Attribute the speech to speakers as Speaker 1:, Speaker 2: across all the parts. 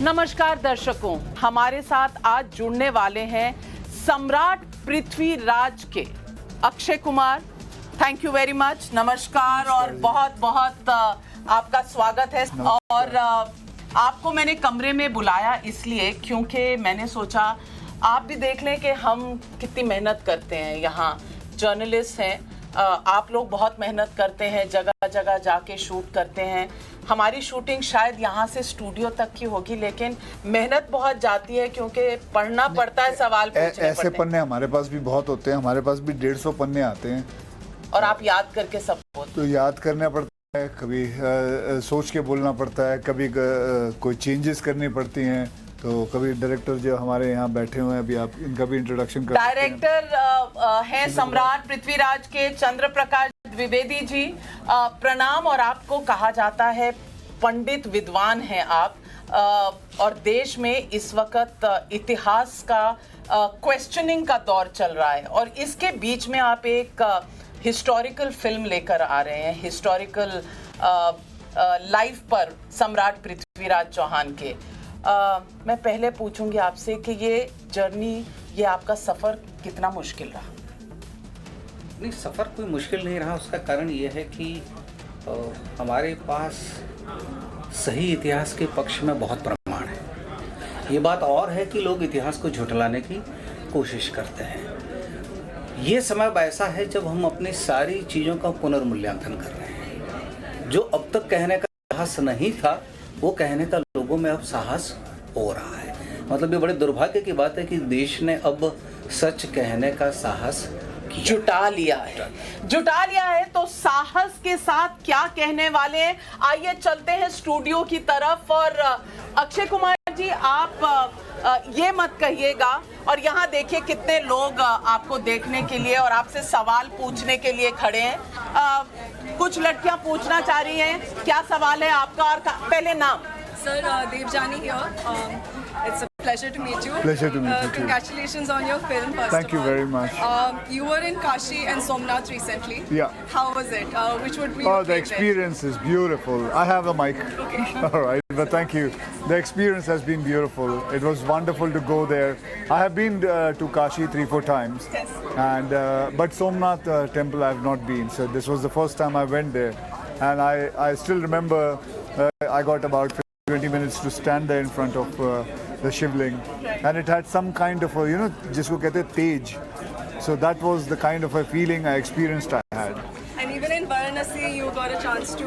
Speaker 1: नमस्कार दर्शकों, हमारे साथ आज जुड़ने वाले हैं सम्राट पृथ्वीराज के Akshay Kumar. Thank you very much. नमस्कार और बहुत बहुत आपका स्वागत है। और आपको मैंने कमरे में बुलाया इसलिए क्योंकि मैंने सोचा आप भी देख लें कि हम कितनी मेहनत करते हैं। यहाँ जर्नलिस्ट हैं, आप लोग बहुत मेहनत करते हैं, जगह जगह जाके शूट करते हैं। हमारी शूटिंग शायद यहाँ से स्टूडियो तक की होगी, लेकिन मेहनत बहुत जाती है क्योंकि पढ़ना पड़ता है, सवाल पूछने
Speaker 2: ऐसे पन्ने हमारे पास भी बहुत होते हैं। हमारे पास भी 150 पन्ने आते हैं
Speaker 1: और आप याद करके सब बोलते।
Speaker 2: तो याद करना पड़ता है, कभी सोच के बोलना पड़ता है, कभी कोई चेंजेस करनी पड़ती हैं। तो कभी डायरेक्टर जो हमारे यहाँ बैठे हुए हैं, अभी आप इनका भी इंट्रोडक्शन कर।
Speaker 1: डायरेक्टर हैं सम्राट पृथ्वीराज के चंद्र प्रकाश द्विवेदी जी। प्रणाम। और आपको कहा जाता है पंडित विद्वान हैं आप, और देश में इस वक्त इतिहास का क्वेश्चनिंग का दौर चल रहा है और इसके बीच में आप एक हिस्टोरिकल फिल्म लेकर आ रहे हैं, हिस्टोरिकल लाइफ पर सम्राट पृथ्वीराज चौहान के। मैं पहले पूछूंगी आपसे कि ये जर्नी, ये आपका सफ़र कितना मुश्किल रहा?
Speaker 3: नहीं, सफ़र कोई मुश्किल नहीं रहा। उसका कारण ये है कि हमारे पास सही इतिहास के पक्ष में बहुत प्रमाण है। ये बात और है कि लोग इतिहास को झुठलाने की कोशिश करते हैं। ये समय ऐसा है जब हम अपनी सारी चीज़ों का पुनर्मूल्यांकन कर रहे हैं। जो अब तक कहने का साहस नहीं था, वो कहने का लोगों में अब साहस हो रहा है। मतलब ये बड़े दुर्भाग्य की बात है कि देश ने अब सच कहने का साहस
Speaker 1: जुटा लिया है। तो साहस के साथ क्या कहने वाले हैं, आइए चलते हैं स्टूडियो की तरफ। और अक्षय कुमार जी, आप ये मत कहिएगा, और यहाँ देखिए कितने लोग आपको देखने के लिए और आपसे सवाल पूछने के लिए खड़े हैं। कुछ लड़कियां पूछना चाह रही हैं। क्या सवाल है आपका? और पहले नाम।
Speaker 4: Sir, Devjani here. It's a pleasure to meet you.
Speaker 2: Pleasure to meet you too.
Speaker 4: Congratulations on your film, first
Speaker 2: Thank you
Speaker 4: of all.
Speaker 2: very much.
Speaker 4: You were in Kashi and Somnath recently.
Speaker 2: Yeah.
Speaker 4: How was it? Which would be
Speaker 2: Oh,
Speaker 4: your
Speaker 2: the
Speaker 4: favorite?
Speaker 2: experience is beautiful. I have a mic.
Speaker 4: Okay.
Speaker 2: All right, but thank you. The experience has been beautiful. It was wonderful to go there. I have been to Kashi 3-4 times.
Speaker 4: Yes.
Speaker 2: And but Somnath temple I have not been. So this was the first time I went there, and I still remember I got about 20 minutes to stand there in front of the Shivling, and it had some kind of a, जिसको कहते हैं तेज. So that was the kind of a feeling I experienced. I had.
Speaker 4: And even in Varanasi, you got a chance to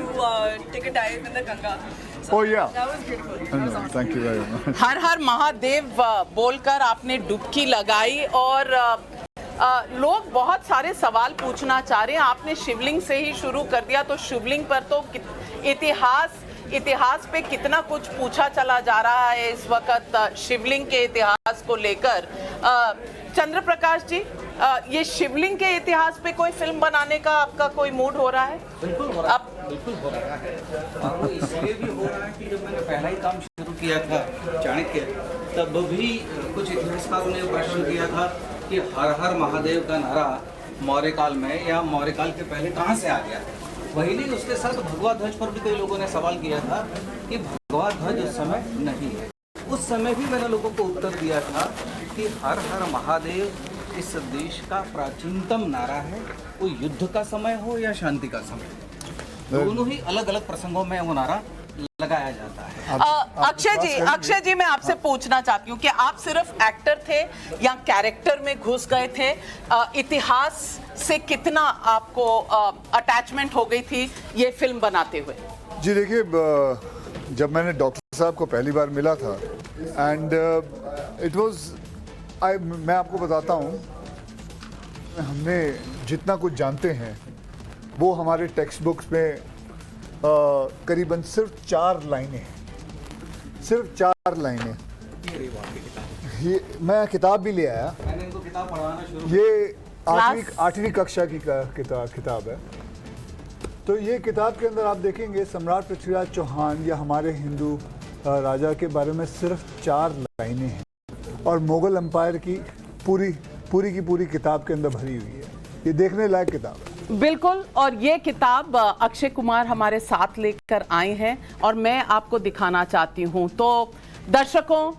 Speaker 4: take a dive in the Ganga. So
Speaker 2: Oh yeah.
Speaker 4: that was beautiful. That was awesome.
Speaker 2: Thank you very much.
Speaker 1: हर हर महादेव बोलकर आपने डुबकी लगाई और लोग बहुत सारे सवाल पूछना चाह रहे हैं। आपने शिवलिंग से ही शुरू कर दिया, तो शिवलिंग पर तो इतिहास पे कितना कुछ पूछा चला जा रहा है इस वक्त शिवलिंग के इतिहास को लेकर। चंद्र प्रकाश जी, ये शिवलिंग के इतिहास पे कोई फिल्म बनाने का आपका कोई मूड हो रहा है?
Speaker 3: बिल्कुल हो रहा है। बिल्कुल हो रहा है। और वो इसलिए भी हो रहा है कि जब मैंने पहला ही काम शुरू किया था चाणक्य, तब भी कुछ इतिहासकारों ने प्रश्न किया था कि हर हर महादेव का नारा मौर्य काल में या मौर्य काल के पहले कहाँ से आ गया। वही नहीं, उसके साथ भगवा ध्वज पर भी कई लोगों ने सवाल किया था कि भगवा ध्वज उस समय नहीं है। उस समय भी मैंने लोगों को उत्तर दिया था कि हर हर महादेव इस देश का प्राचीनतम नारा है। वो युद्ध का समय हो या शांति का समय, दोनों ही अलग अलग प्रसंगों में वो नारा लगाया जाता है।
Speaker 1: अक्षय जी, मैं आपसे पूछना चाहती हूँ कि आप सिर्फ एक्टर थे या कैरेक्टर में घुस गए थे? इतिहास से कितना आपको अटैचमेंट हो गई थी ये फिल्म बनाते हुए?
Speaker 2: जी देखिए, जब मैंने डॉक्टर साहब को पहली बार मिला था, एंड इट वाज, मैं आपको बताता हूँ, हमने जितना कुछ जानते हैं वो हमारे टेक्स्ट बुक्स में करीबन सिर्फ 4 लाइनें हैं। सिर्फ 4 लाइनें। ये मैं किताब भी ले आया।
Speaker 3: मैंने इनको किताब पढ़ाना शुरू।
Speaker 2: ये 8वीं कक्षा की किताब है। तो ये किताब के अंदर आप देखेंगे सम्राट पृथ्वीराज चौहान या हमारे हिंदू राजा के बारे में सिर्फ 4 लाइनें हैं, और मुगल एम्पायर की पूरी की पूरी किताब के अंदर भरी हुई है। ये देखने लायक किताब है।
Speaker 1: बिल्कुल। और ये किताब अक्षय कुमार हमारे साथ लेकर आए हैं और मैं आपको दिखाना चाहती हूं। तो दर्शकों,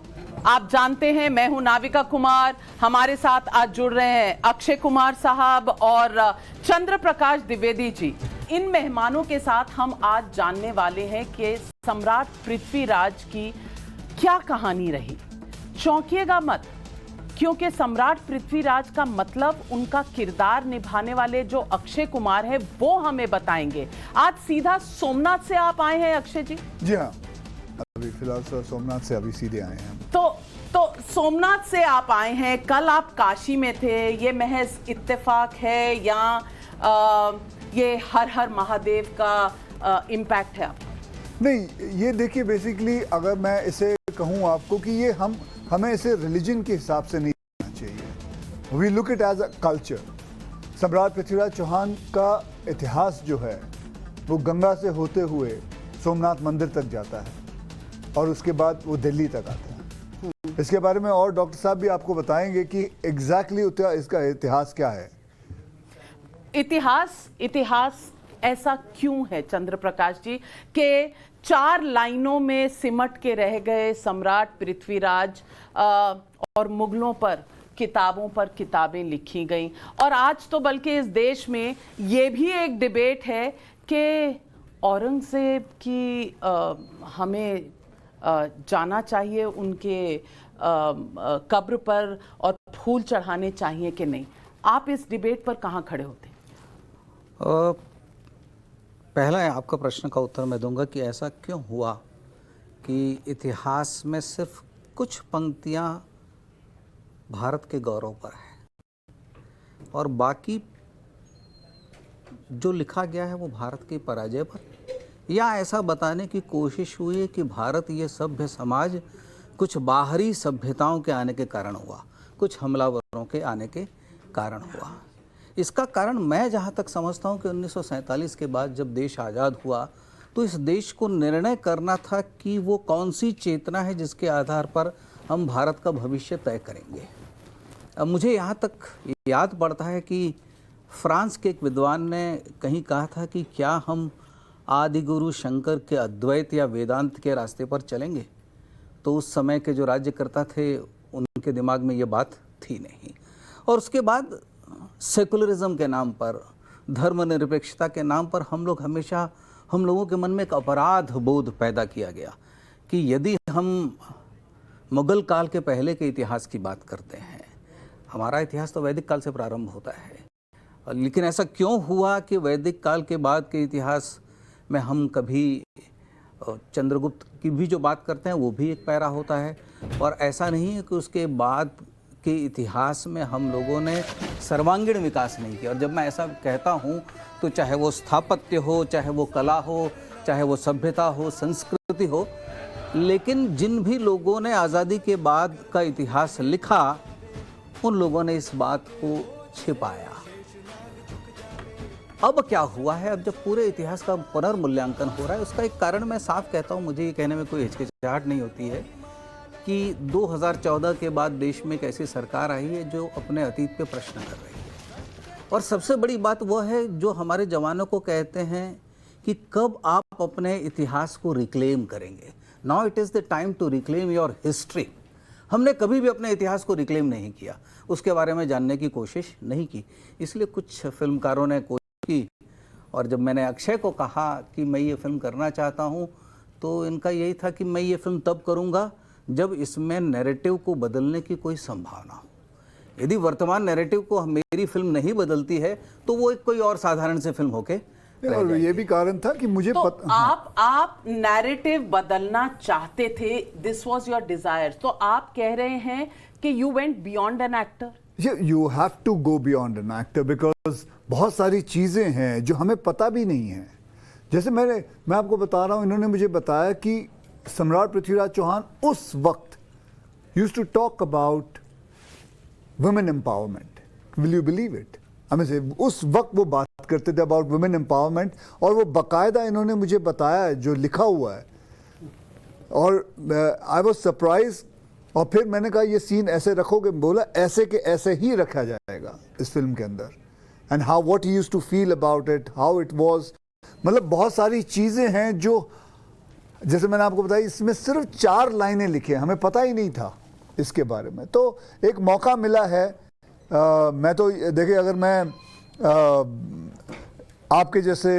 Speaker 1: आप जानते हैं मैं हूं नाविका कुमार, हमारे साथ आज जुड़ रहे हैं अक्षय कुमार साहब और चंद्र प्रकाश द्विवेदी जी। इन मेहमानों के साथ हम आज जानने वाले हैं कि सम्राट पृथ्वीराज की क्या कहानी रही। चौंकिएगा मत, क्योंकि सम्राट पृथ्वीराज का मतलब उनका किरदार निभाने वाले जो अक्षय कुमार है वो हमें बताएंगे। आज सीधा सोमनाथ से आप आए हैं अक्षय जी?
Speaker 2: जी हाँ, अभी फिलहाल सोमनाथ से अभी सीधे आए हैं।
Speaker 1: तो सोमनाथ से आप आए हैं, कल आप काशी में थे। ये महज इत्तेफाक है या ये हर हर महादेव का इम्पैक्ट है आपको?
Speaker 2: नहीं, ये देखिए बेसिकली अगर मैं इसे कहूँ आपको कि ये हमें इसे रिलीजन के हिसाब से नहीं करना चाहिए। We look it as a culture. सम्राट पृथ्वीराज चौहान का इतिहास जो है वो गंगा से होते हुए सोमनाथ मंदिर तक जाता है और उसके बाद वो दिल्ली तक आता है। इसके बारे में और डॉक्टर साहब भी आपको बताएंगे कि एग्जैक्टली इसका इतिहास क्या है।
Speaker 1: इतिहास ऐसा क्यों है चंद्र प्रकाश जी के 4 लाइनों में सिमट के रह गए सम्राट पृथ्वीराज और मुगलों पर किताबों पर किताबें लिखी गईं। और आज तो बल्कि इस देश में ये भी एक डिबेट है कि औरंगजेब की हमें जाना चाहिए उनके कब्र पर और फूल चढ़ाने चाहिए कि नहीं। आप इस डिबेट पर कहाँ खड़े होते हैं?
Speaker 3: पहला आपका प्रश्न का उत्तर मैं दूंगा कि ऐसा क्यों हुआ कि इतिहास में सिर्फ कुछ पंक्तियां भारत के गौरव पर है और बाकी जो लिखा गया है वो भारत की पराजय पर, या ऐसा बताने की कोशिश हुई है कि भारत ये सभ्य समाज कुछ बाहरी सभ्यताओं के आने के कारण हुआ, कुछ हमलावरों के आने के कारण हुआ। इसका कारण मैं जहाँ तक समझता हूँ कि 1947 के बाद जब देश आज़ाद हुआ तो इस देश को निर्णय करना था कि वो कौन सी चेतना है जिसके आधार पर हम भारत का भविष्य तय करेंगे। अब मुझे यहाँ तक याद पड़ता है कि फ्रांस के एक विद्वान ने कहीं कहा था कि क्या हम आदि गुरु शंकर के अद्वैत या वेदांत के रास्ते पर चलेंगे, तो उस समय के जो राज्यकर्ता थे उनके दिमाग में ये बात थी नहीं। और उसके बाद सेकुलरिज्म के नाम पर, धर्मनिरपेक्षता के नाम पर हम लोगों के मन में एक अपराध बोध पैदा किया गया कि यदि हम मुगल काल के पहले के इतिहास की बात करते हैं, हमारा इतिहास तो वैदिक काल से प्रारंभ होता है, लेकिन ऐसा क्यों हुआ कि वैदिक काल के बाद के इतिहास में हम कभी चंद्रगुप्त की भी जो बात करते हैं वो भी एक पैरा होता है, और ऐसा नहीं है कि उसके बाद के इतिहास में हम लोगों ने सर्वांगीण विकास नहीं किया। और जब मैं ऐसा कहता हूँ तो चाहे वो स्थापत्य हो, चाहे वो कला हो, चाहे वो सभ्यता हो, संस्कृति हो, लेकिन जिन भी लोगों ने आज़ादी के बाद का इतिहास लिखा उन लोगों ने इस बात को छिपाया। अब क्या हुआ है, अब जब पूरे इतिहास का पुनर्मूल्यांकन हो रहा है, उसका एक कारण मैं साफ कहता हूँ, मुझे ये कहने में कोई हिचकिचाहट नहीं होती है कि 2014 के बाद देश में एक ऐसी सरकार आई है जो अपने अतीत पे प्रश्न कर रही है। और सबसे बड़ी बात वो है जो हमारे जवानों को कहते हैं कि कब आप अपने इतिहास को रिक्लेम करेंगे। Now it is the time to reclaim your history. हमने कभी भी अपने इतिहास को रिक्लेम नहीं किया, उसके बारे में जानने की कोशिश नहीं की, इसलिए कुछ फिल्मकारों ने कोशिश की। और जब मैंने अक्षय को कहा कि मैं ये फिल्म करना चाहता हूँ तो इनका यही था कि मैं ये फिल्म तब करूँगा जब इसमें नैरेटिव को बदलने की कोई संभावना हो। यदि वर्तमान नैरेटिव को मेरी फिल्म नहीं बदलती है तो वो एक कोई और साधारण से फिल्म होके
Speaker 2: और ये भी कारण था कि मुझे
Speaker 1: तो आप नैरेटिव बदलना चाहते थे, दिस वाज योर डिजायर। तो आप कह रहे हैं कि you went beyond an actor.
Speaker 2: You have to go beyond an actor because बहुत सारी चीजें हैं जो हमें पता भी नहीं है। जैसे मैं आपको बता रहा हूं, इन्होंने मुझे बताया कि सम्राट पृथ्वीराज चौहान उस वक्त used to talk about women empowerment. Will you believe it? हमें से उस वक्त वो बात करते थे अबाउट वुमेन एम्पावरमेंट, और वो बाकायदा इन्होंने मुझे बताया जो लिखा हुआ है। और आई वॉज सरप्राइज। और फिर मैंने कहा ये सीन ऐसे रखोगे? बोला ऐसे के ऐसे ही रखा जाएगा इस फिल्म के अंदर। And how what he used to feel about it, how it was. मतलब बहुत सारी चीज़ें हैं जो, जैसे मैंने आपको बताया, इसमें सिर्फ 4 लाइनें लिखी हैं, हमें पता ही नहीं था इसके बारे में। तो एक मौका मिला है। मैं तो देखिए, अगर मैं आपके जैसे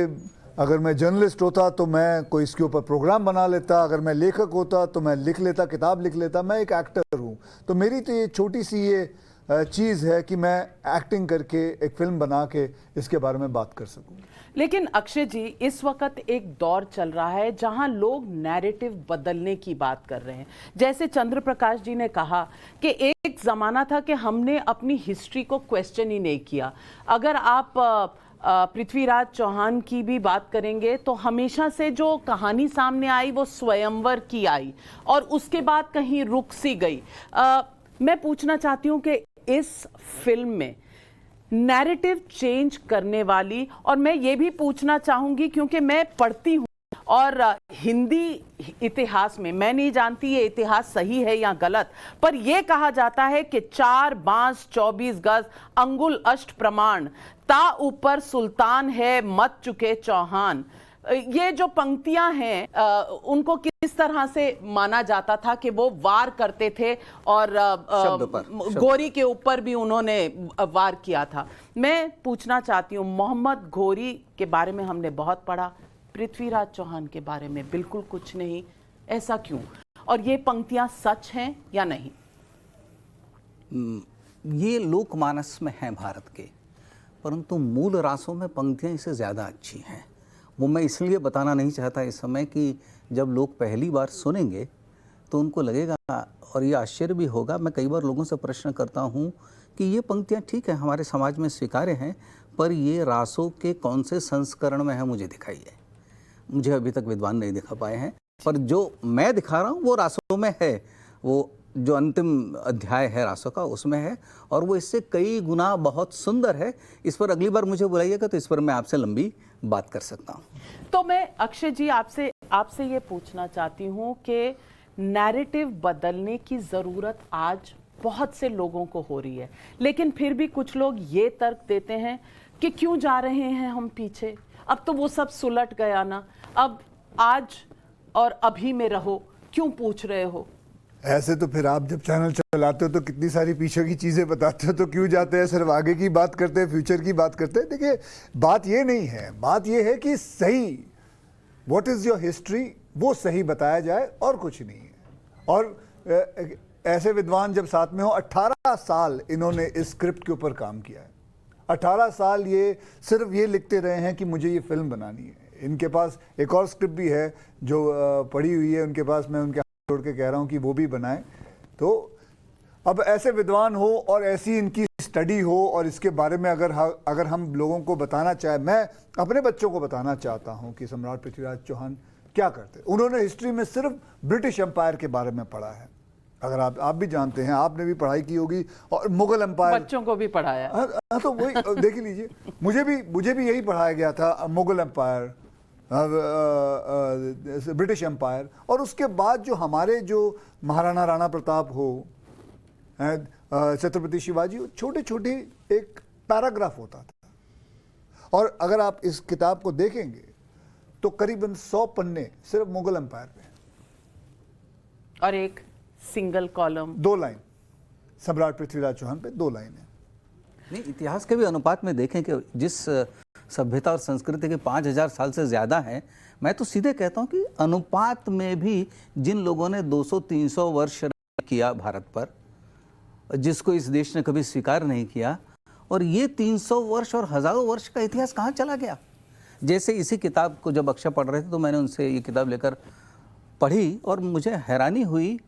Speaker 2: अगर मैं जर्नलिस्ट होता तो मैं कोई इसके ऊपर प्रोग्राम बना लेता, अगर मैं लेखक होता तो मैं लिख लेता, किताब लिख लेता। मैं एक एक्टर हूँ, तो मेरी तो ये छोटी सी ये चीज़ है कि मैं एक्टिंग करके एक फिल्म बना के इसके बारे में बात कर सकूँ।
Speaker 1: लेकिन अक्षय जी, इस वक्त एक दौर चल रहा है जहां लोग नैरेटिव बदलने की बात कर रहे हैं। जैसे चंद्र प्रकाश जी ने कहा कि एक जमाना था कि हमने अपनी हिस्ट्री को क्वेश्चन ही नहीं किया। अगर आप पृथ्वीराज चौहान की भी बात करेंगे तो हमेशा से जो कहानी सामने आई वो स्वयंवर की आई और उसके बाद कहीं रुक सी गई। मैं पूछना चाहती हूँ कि इस फिल्म में नैरेटिव चेंज करने वाली, और मैं ये भी पूछना चाहूंगी क्योंकि मैं पढ़ती हूँ और हिंदी इतिहास में, मैं नहीं जानती ये इतिहास सही है या गलत, पर यह कहा जाता है कि 4 बांस 24 गज अंगुल अष्ट प्रमाण ता ऊपर सुल्तान है मत चुके चौहान। ये जो पंक्तियां हैं उनको किस तरह से माना जाता था कि वो वार करते थे और गोरी के ऊपर भी उन्होंने वार किया था। मैं पूछना चाहती हूँ, मोहम्मद घोरी के बारे में हमने बहुत पढ़ा, पृथ्वीराज चौहान के बारे में बिल्कुल कुछ नहीं, ऐसा क्यों? और ये पंक्तियां सच हैं या नहीं?
Speaker 3: ये लोकमानस में हैं भारत के, परंतु मूल रासों में पंक्तियां इससे ज़्यादा अच्छी हैं। वो मैं इसलिए बताना नहीं चाहता इस समय कि जब लोग पहली बार सुनेंगे तो उनको लगेगा, और ये आश्चर्य भी होगा। मैं कई बार लोगों से प्रश्न करता हूँ कि ये पंक्तियाँ ठीक है, हमारे समाज में स्वीकार्य हैं, पर ये रासों के कौन से संस्करण में है मुझे दिखाइए। मुझे अभी तक विद्वान नहीं दिखा पाए हैं, पर जो मैं दिखा रहा हूँ वो रासों में है। वो जो अंतिम अध्याय है रासों का उसमें है, और वो इससे कई गुना बहुत सुंदर है। इस पर अगली बार मुझे बुलाइएगा तो इस पर मैं आपसे लंबी बात कर सकता हूँ।
Speaker 1: तो मैं अक्षय जी आपसे ये पूछना चाहती हूँ कि नैरेटिव बदलने की ज़रूरत आज बहुत से लोगों को हो रही है, लेकिन फिर भी कुछ लोग ये तर्क देते हैं कि क्यों जा रहे हैं हम पीछे, अब तो वो सब सुलट गया ना, अब आज और अभी में रहो, क्यों पूछ रहे हो?
Speaker 2: ऐसे तो फिर आप जब चैनल चलाते हो तो कितनी सारी पीछे की चीज़ें बताते हो, तो क्यों जाते हैं? सिर्फ आगे की बात करते हैं, फ्यूचर की बात करते हैं। देखिए, बात ये नहीं है, बात ये है कि सही व्हाट इज़ योर हिस्ट्री वो सही बताया जाए और कुछ नहीं है। और ऐसे विद्वान जब साथ में हो, 18 साल इन्होंने इस स्क्रिप्ट के ऊपर काम किया है। 18 साल ये सिर्फ ये लिखते रहे हैं कि मुझे ये फिल्म बनानी है। इनके पास एक और स्क्रिप्ट भी है जो पड़ी हुई है उनके पास, मैं उनके छोड़ के कह रहा हूँ कि वो भी बनाएं। तो अब ऐसे विद्वान हो और ऐसी इनकी स्टडी हो, और इसके बारे में अगर हम लोगों को बताना चाहे, मैं अपने बच्चों को बताना चाहता हूँ कि सम्राट पृथ्वीराज चौहान क्या करते। उन्होंने हिस्ट्री में सिर्फ ब्रिटिश एम्पायर के बारे में पढ़ा है। अगर आप भी जानते हैं, आपने भी पढ़ाई की होगी, और मुगल एम्पायर
Speaker 1: बच्चों को भी पढ़ाया।
Speaker 2: तो वही देख लीजिए, मुझे भी यही पढ़ाया गया था, मुगल एम्पायर, ब्रिटिश एम्पायर। और उसके बाद जो हमारे जो महाराणा राणा प्रताप हो, छत्रपति शिवाजी, छोटे छोटे एक पैराग्राफ होता था। और अगर आप इस किताब को देखेंगे तो करीबन 100 पन्ने सिर्फ मुगल एम्पायर पे,
Speaker 1: और एक सिंगल कॉलम
Speaker 2: 2 लाइन सम्राट पृथ्वीराज चौहान पे 2 लाइन है।
Speaker 3: नहीं, इतिहास के भी अनुपात में देखें कि जिस सभ्यता और संस्कृति के 5000 साल से ज़्यादा हैं, मैं तो सीधे कहता हूँ कि अनुपात में भी जिन लोगों ने 200-300 वर्ष किया भारत पर, जिसको इस देश ने कभी स्वीकार नहीं किया, और ये 300 वर्ष और हज़ारों वर्ष का इतिहास कहाँ चला गया। जैसे इसी किताब को जब अक्षय पढ़ रहे थे तो मैंने उनसे ये किताब लेकर पढ़ी, और मुझे हैरानी हुई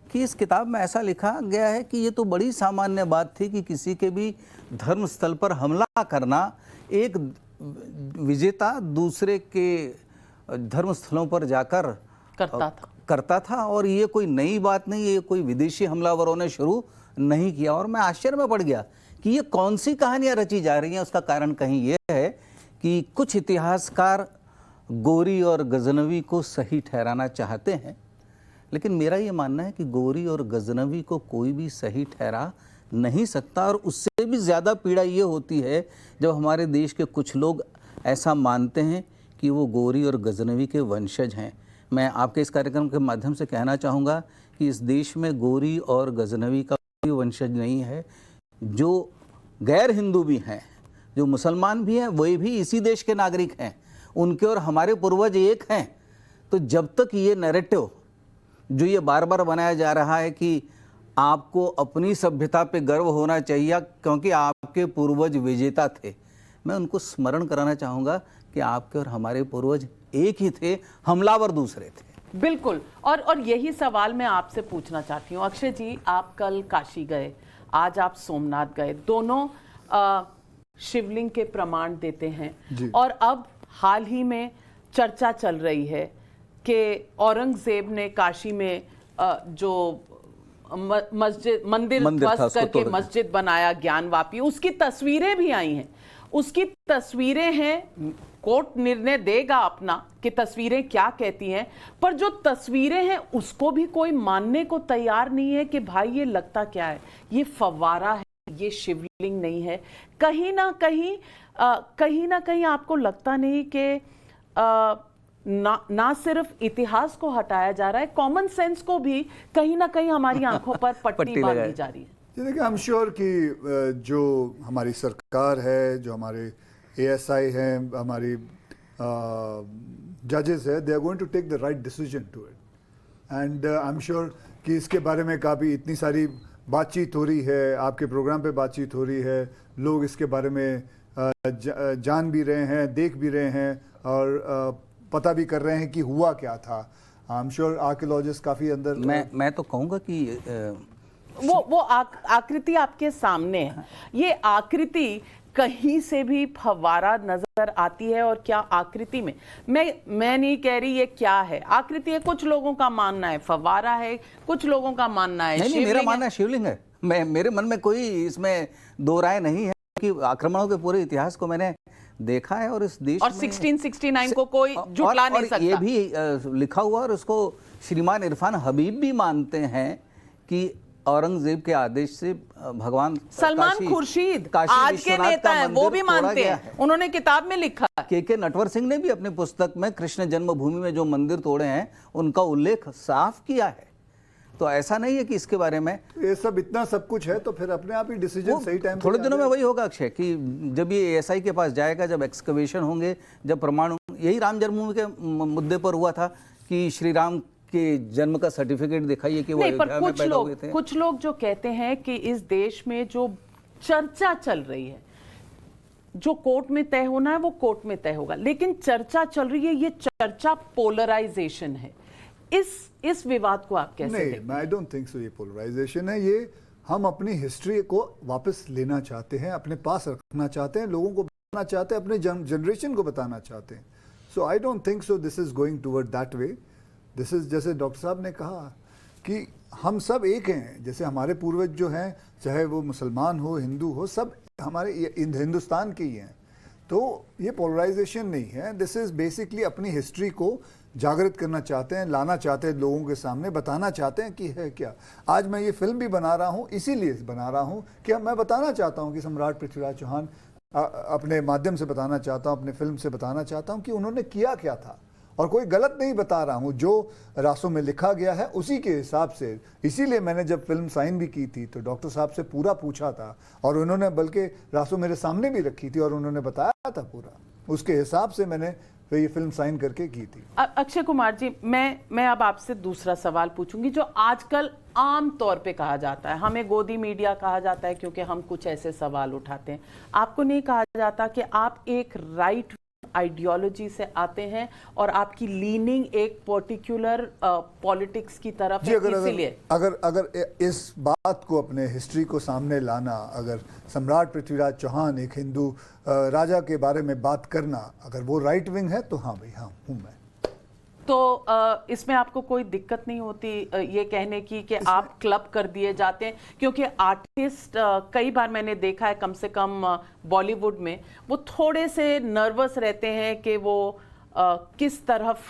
Speaker 3: कि इस किताब में ऐसा लिखा गया है कि ये तो बड़ी सामान्य बात थी कि किसी के भी धर्म स्थल पर हमला करना एक विजेता दूसरे के धर्म स्थलों पर जाकर करता था, और ये कोई नई बात नहीं, ये कोई विदेशी हमलावरों ने शुरू नहीं किया। और मैं आश्चर्य में पड़ गया कि ये कौन सी कहानियां रची जा रही हैं। उसका कारण कहीं ये है कि कुछ इतिहासकार गोरी और गजनवी को सही ठहराना चाहते हैं, लेकिन मेरा ये मानना है कि गोरी और गजनवी को कोई भी सही ठहरा नहीं सकता। और उससे भी ज़्यादा पीड़ा ये होती है जब हमारे देश के कुछ लोग ऐसा मानते हैं कि वो गोरी और गजनवी के वंशज हैं। मैं आपके इस कार्यक्रम के माध्यम से कहना चाहूँगा कि इस देश में गोरी और गजनवी का कोई वंशज नहीं है। जो गैर हिंदू भी हैं, जो मुसलमान भी हैं, वही भी इसी देश के नागरिक हैं। उनके और हमारे पूर्वज एक हैं। तो जब तक ये नैरेटिव जो ये बार बार बनाया जा रहा है कि आपको अपनी सभ्यता पे गर्व होना चाहिए क्योंकि आपके पूर्वज विजेता थे, मैं उनको स्मरण कराना चाहूँगा कि आपके और हमारे पूर्वज एक ही थे, हमलावर दूसरे थे।
Speaker 1: बिल्कुल। और यही सवाल मैं आपसे पूछना चाहती हूँ। अक्षय जी, आप कल काशी गए, आज आप सोमनाथ गए, दोनों शिवलिंग के प्रमाण देते हैं। और अब हाल ही में चर्चा चल रही है कि औरंगजेब ने काशी में जो मंदिर ध्वस्त करके मस्जिद बनाया ज्ञानवापी, उसकी तस्वीरें भी आई हैं। उसकी तस्वीरें हैं, कोर्ट निर्णय देगा अपना कि तस्वीरें क्या कहती हैं, पर जो तस्वीरें हैं उसको भी कोई मानने को तैयार नहीं है कि भाई ये लगता क्या है, ये फव्वारा है, ये शिवलिंग नहीं है। कहीं ना कहीं आपको लगता नहीं कि ना सिर्फ इतिहास को हटाया जा रहा है, कॉमन सेंस को भी कहीं ना कहीं हमारी आंखों पर पट्टी बांधी जा रही है।
Speaker 2: देखिए, आई एम श्योर कि जो हमारी सरकार है, जो हमारे ASI हैं, हमारी जजेस है, they are going to take the right decision to it. And I am sure कि इसके बारे में काफ़ी इतनी सारी बातचीत हो रही है, आपके प्रोग्राम पे बातचीत हो रही है, लोग इसके बारे में जान भी रहे हैं, देख भी रहे हैं और पता भी कर रहे हैं कि हुआ क्या था। आई एम श्योर आर्कियोलॉजिस्ट काफ़ी अंदर।
Speaker 3: मैं तो कहूँगा कि
Speaker 1: वो आकृति आपके सामने है। ये आकृति कहीं से भी फव्वारा नजर आती है? और क्या आकृति में, मैं नहीं कह रही ये क्या है, आकृति है, कुछ लोगों का मानना है फव्वारा है, कुछ लोगों का मानना है
Speaker 3: नहीं, मेरा मानना है शिवलिंग है। मेरे मन में कोई इसमें दो राय नहीं है कि आक्रमणों के पूरे इतिहास को मैंने देखा है और इस देश
Speaker 1: और 1669 को कोई जुटला नहीं सकता।
Speaker 3: ये भी लिखा हुआ, और उसको श्रीमान इरफान हबीब भी मानते हैं कि औरंगजेब के आदेश से भगवान
Speaker 1: सलमान खुर्शीद आज के नेता हैं, वो भी मानते हैं, उन्होंने किताब में लिखा है।
Speaker 3: के नटवर सिंह ने भी अपनी पुस्तक में कृष्ण जन्मभूमि में जो मंदिर तोड़े हैं उनका उल्लेख साफ किया है। तो ऐसा नहीं है कि इसके बारे में
Speaker 2: ये सब इतना सब कुछ है तो फिर अपने आप ही डिसीजन सही टाइम
Speaker 3: थोड़े दिनों में वही होगा अक्षय, कि जब ये ASI के पास जाएगा, जब एक्सकवेशन होंगे, जब प्रमाण, यही राम जन्मभूमि के मुद्दे पर हुआ था कि श्री राम के जन्म का सर्टिफिकेट दिखाइए कि वो अयोध्या में पैदा हुए थे।
Speaker 1: कुछ लोग जो कहते हैं कि इस देश में जो चर्चा चल रही है, जो कोर्ट में तय होना है वो कोर्ट में तय होगा, लेकिन चर्चा चल रही है, ये चर्चा पोलराइजेशन है। इस विवाद को आप कैसे देखते हैं?
Speaker 2: नहीं, आई डोंट थिंक सो ये पोलराइजेशन है। ये हम अपनी हिस्ट्री को वापस लेना चाहते हैं, अपने पास रखना चाहते हैं, लोगों को बताना चाहते हैं, अपने जनरेशन को बताना चाहते हैं। So I don't think so this is going toward that way. This is, जैसे डॉक्टर साहब ने कहा कि हम सब एक हैं, जैसे हमारे पूर्वज जो हैं, चाहे वो मुसलमान हो, हिंदू हो, सब हमारे हिंदुस्तान के ही हैं। तो ये पोलराइजेशन नहीं है, दिस इज बेसिकली अपनी हिस्ट्री को जागृत करना चाहते हैं, लाना चाहते हैं, लोगों के सामने बताना चाहते हैं कि है क्या। आज मैं ये फिल्म भी बना रहा हूँ, इसीलिए बना रहा हूँ कि मैं बताना चाहता हूँ कि सम्राट पृथ्वीराज चौहान, अपने माध्यम से बताना चाहता हूँ, अपने फिल्म से बताना चाहता हूँ कि उन्होंने किया क्या था, और कोई गलत नहीं बता रहा हूँ, जो रासों में लिखा गया है उसी के हिसाब से। इसीलिए मैंने जब फिल्म साइन भी की थी तो डॉक्टर साहब से पूरा पूछा था, और उन्होंने बल्कि रासों मेरे सामने भी रखी थी और उन्होंने बताया था पूरा, उसके हिसाब से मैंने ये फिल्म साइन करके की थी।
Speaker 1: अक्षय कुमार जी, मैं अब आपसे दूसरा सवाल पूछूंगी, जो आजकल आम तौर पे कहा जाता है, हमें गोदी मीडिया कहा जाता है क्योंकि हम कुछ ऐसे सवाल उठाते हैं, आपको नहीं कहा जाता कि आप एक राइट आइडियोलॉजी से आते हैं और आपकी लीनिंग एक पर्टिकुलर पॉलिटिक्स की तरफ है, इसीलिए
Speaker 2: अगर इस बात को, अपने हिस्ट्री को सामने लाना, अगर सम्राट पृथ्वीराज चौहान एक हिंदू राजा के बारे में बात करना, अगर वो राइट विंग है तो हाँ भाई, हाँ हूँ मैं।
Speaker 1: तो इसमें आपको कोई दिक्कत नहीं होती ये कहने की कि आप क्लब कर दिए जाते हैं? क्योंकि आर्टिस्ट कई बार मैंने देखा है, कम से कम बॉलीवुड में, वो थोड़े से नर्वस रहते हैं कि वो किस तरफ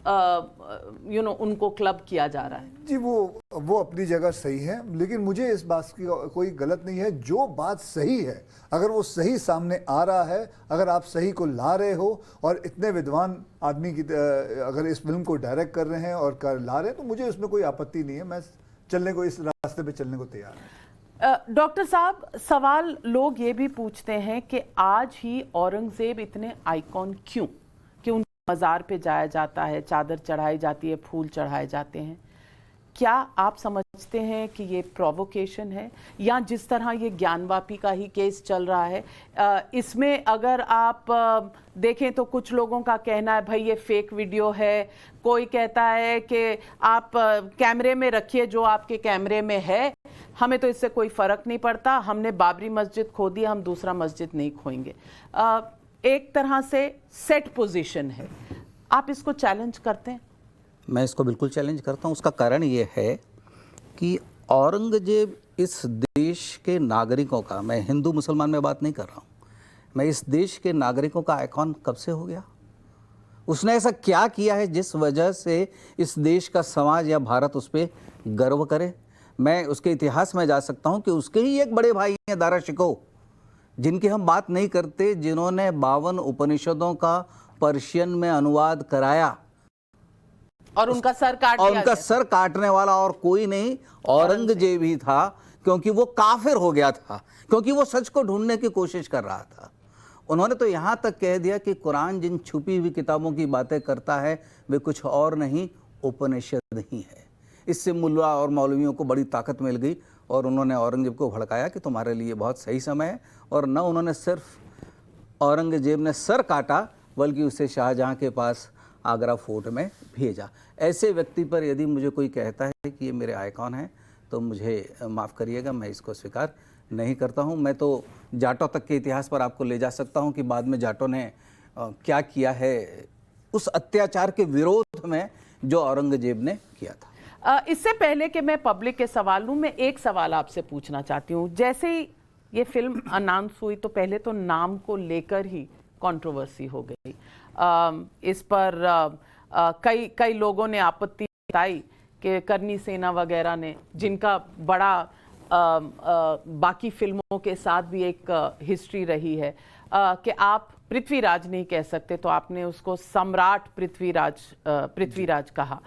Speaker 1: उनको क्लब किया जा रहा है?
Speaker 2: जी वो अपनी जगह सही है, लेकिन मुझे इस बात की कोई गलत नहीं है। जो बात सही है, अगर वो सही सामने आ रहा है, अगर आप सही को ला रहे हो और इतने विद्वान आदमी की अगर इस फिल्म को डायरेक्ट कर रहे हैं और ला रहे हैं, तो मुझे इसमें कोई आपत्ति नहीं है। मैं चलने को, इस रास्ते पे चलने को तैयार हूँ।
Speaker 1: डॉक्टर साहब, सवाल लोग ये भी पूछते हैं कि आज ही औरंगजेब इतने आइकॉन क्यों, कि उन मज़ार पे जाया जाता है, चादर चढ़ाई जाती है, फूल चढ़ाए जाते हैं। क्या आप समझते हैं कि ये प्रोवोकेशन है, या जिस तरह ये ज्ञानवापी का ही केस चल रहा है, इसमें अगर आप देखें तो कुछ लोगों का कहना है भाई ये फेक वीडियो है, कोई कहता है कि आप कैमरे में रखिए जो आपके कैमरे में है, हमें तो इससे कोई फ़र्क नहीं पड़ता, हमने बाबरी मस्जिद खो दी, हम दूसरा मस्जिद नहीं खोएंगे। एक तरह से सेट पोजीशन है, आप इसको चैलेंज करते हैं?
Speaker 3: मैं इसको बिल्कुल चैलेंज करता हूँ। उसका कारण ये है कि औरंगजेब इस देश के नागरिकों का, मैं हिंदू मुसलमान में बात नहीं कर रहा हूँ, मैं इस देश के नागरिकों का आइकॉन कब से हो गया? उसने ऐसा क्या किया है जिस वजह से इस देश का समाज या भारत उस पर गर्व करे? मैं उसके इतिहास में जा सकता हूँ कि उसके ही एक बड़े भाई हैं दारा शिकोह, जिनकी हम बात नहीं करते, जिन्होंने 52 उपनिषदों का पर्शियन में अनुवाद कराया
Speaker 1: और उनका सर काट
Speaker 3: और
Speaker 1: दिया
Speaker 3: उनका
Speaker 1: गया।
Speaker 3: सर काटने वाला और कोई नहीं, औरंगजेब ही था, क्योंकि वो काफिर हो गया था, क्योंकि वो सच को ढूंढने की कोशिश कर रहा था। उन्होंने तो यहाँ तक कह दिया कि कुरान जिन छुपी हुई किताबों की बातें करता है वे कुछ और नहीं, उपनिषद ही है। इससे मुल्ला और मौलवियों को बड़ी ताकत मिल गई और उन्होंने औरंगजेब को भड़काया कि तुम्हारे लिए बहुत सही समय है। और न उन्होंने सिर्फ औरंगजेब ने सर काटा, बल्कि उसे शाहजहां के पास आगरा फोर्ट में भेजा। ऐसे व्यक्ति पर यदि मुझे कोई कहता है कि ये मेरे आइकॉन हैं, तो मुझे माफ़ करिएगा, मैं इसको स्वीकार नहीं करता हूँ। मैं तो जाटों तक के इतिहास पर आपको ले जा सकता हूँ कि बाद में जाटों ने क्या किया है उस अत्याचार के विरोध में जो औरंगजेब ने किया था।
Speaker 1: इससे पहले कि मैं पब्लिक के सवाल लूँ, मैं एक सवाल आपसे पूछना चाहती हूँ। जैसे ही ये फिल्म अनाउंस हुई तो पहले तो नाम को लेकर ही कंट्रोवर्सी हो गई। इस पर कई लोगों ने आपत्ति जताई कि करनी सेना वगैरह ने, जिनका बड़ा बाकी फिल्मों के साथ भी एक हिस्ट्री रही है, कि आप पृथ्वीराज नहीं कह सकते, तो आपने उसको सम्राट पृथ्वीराज कहा।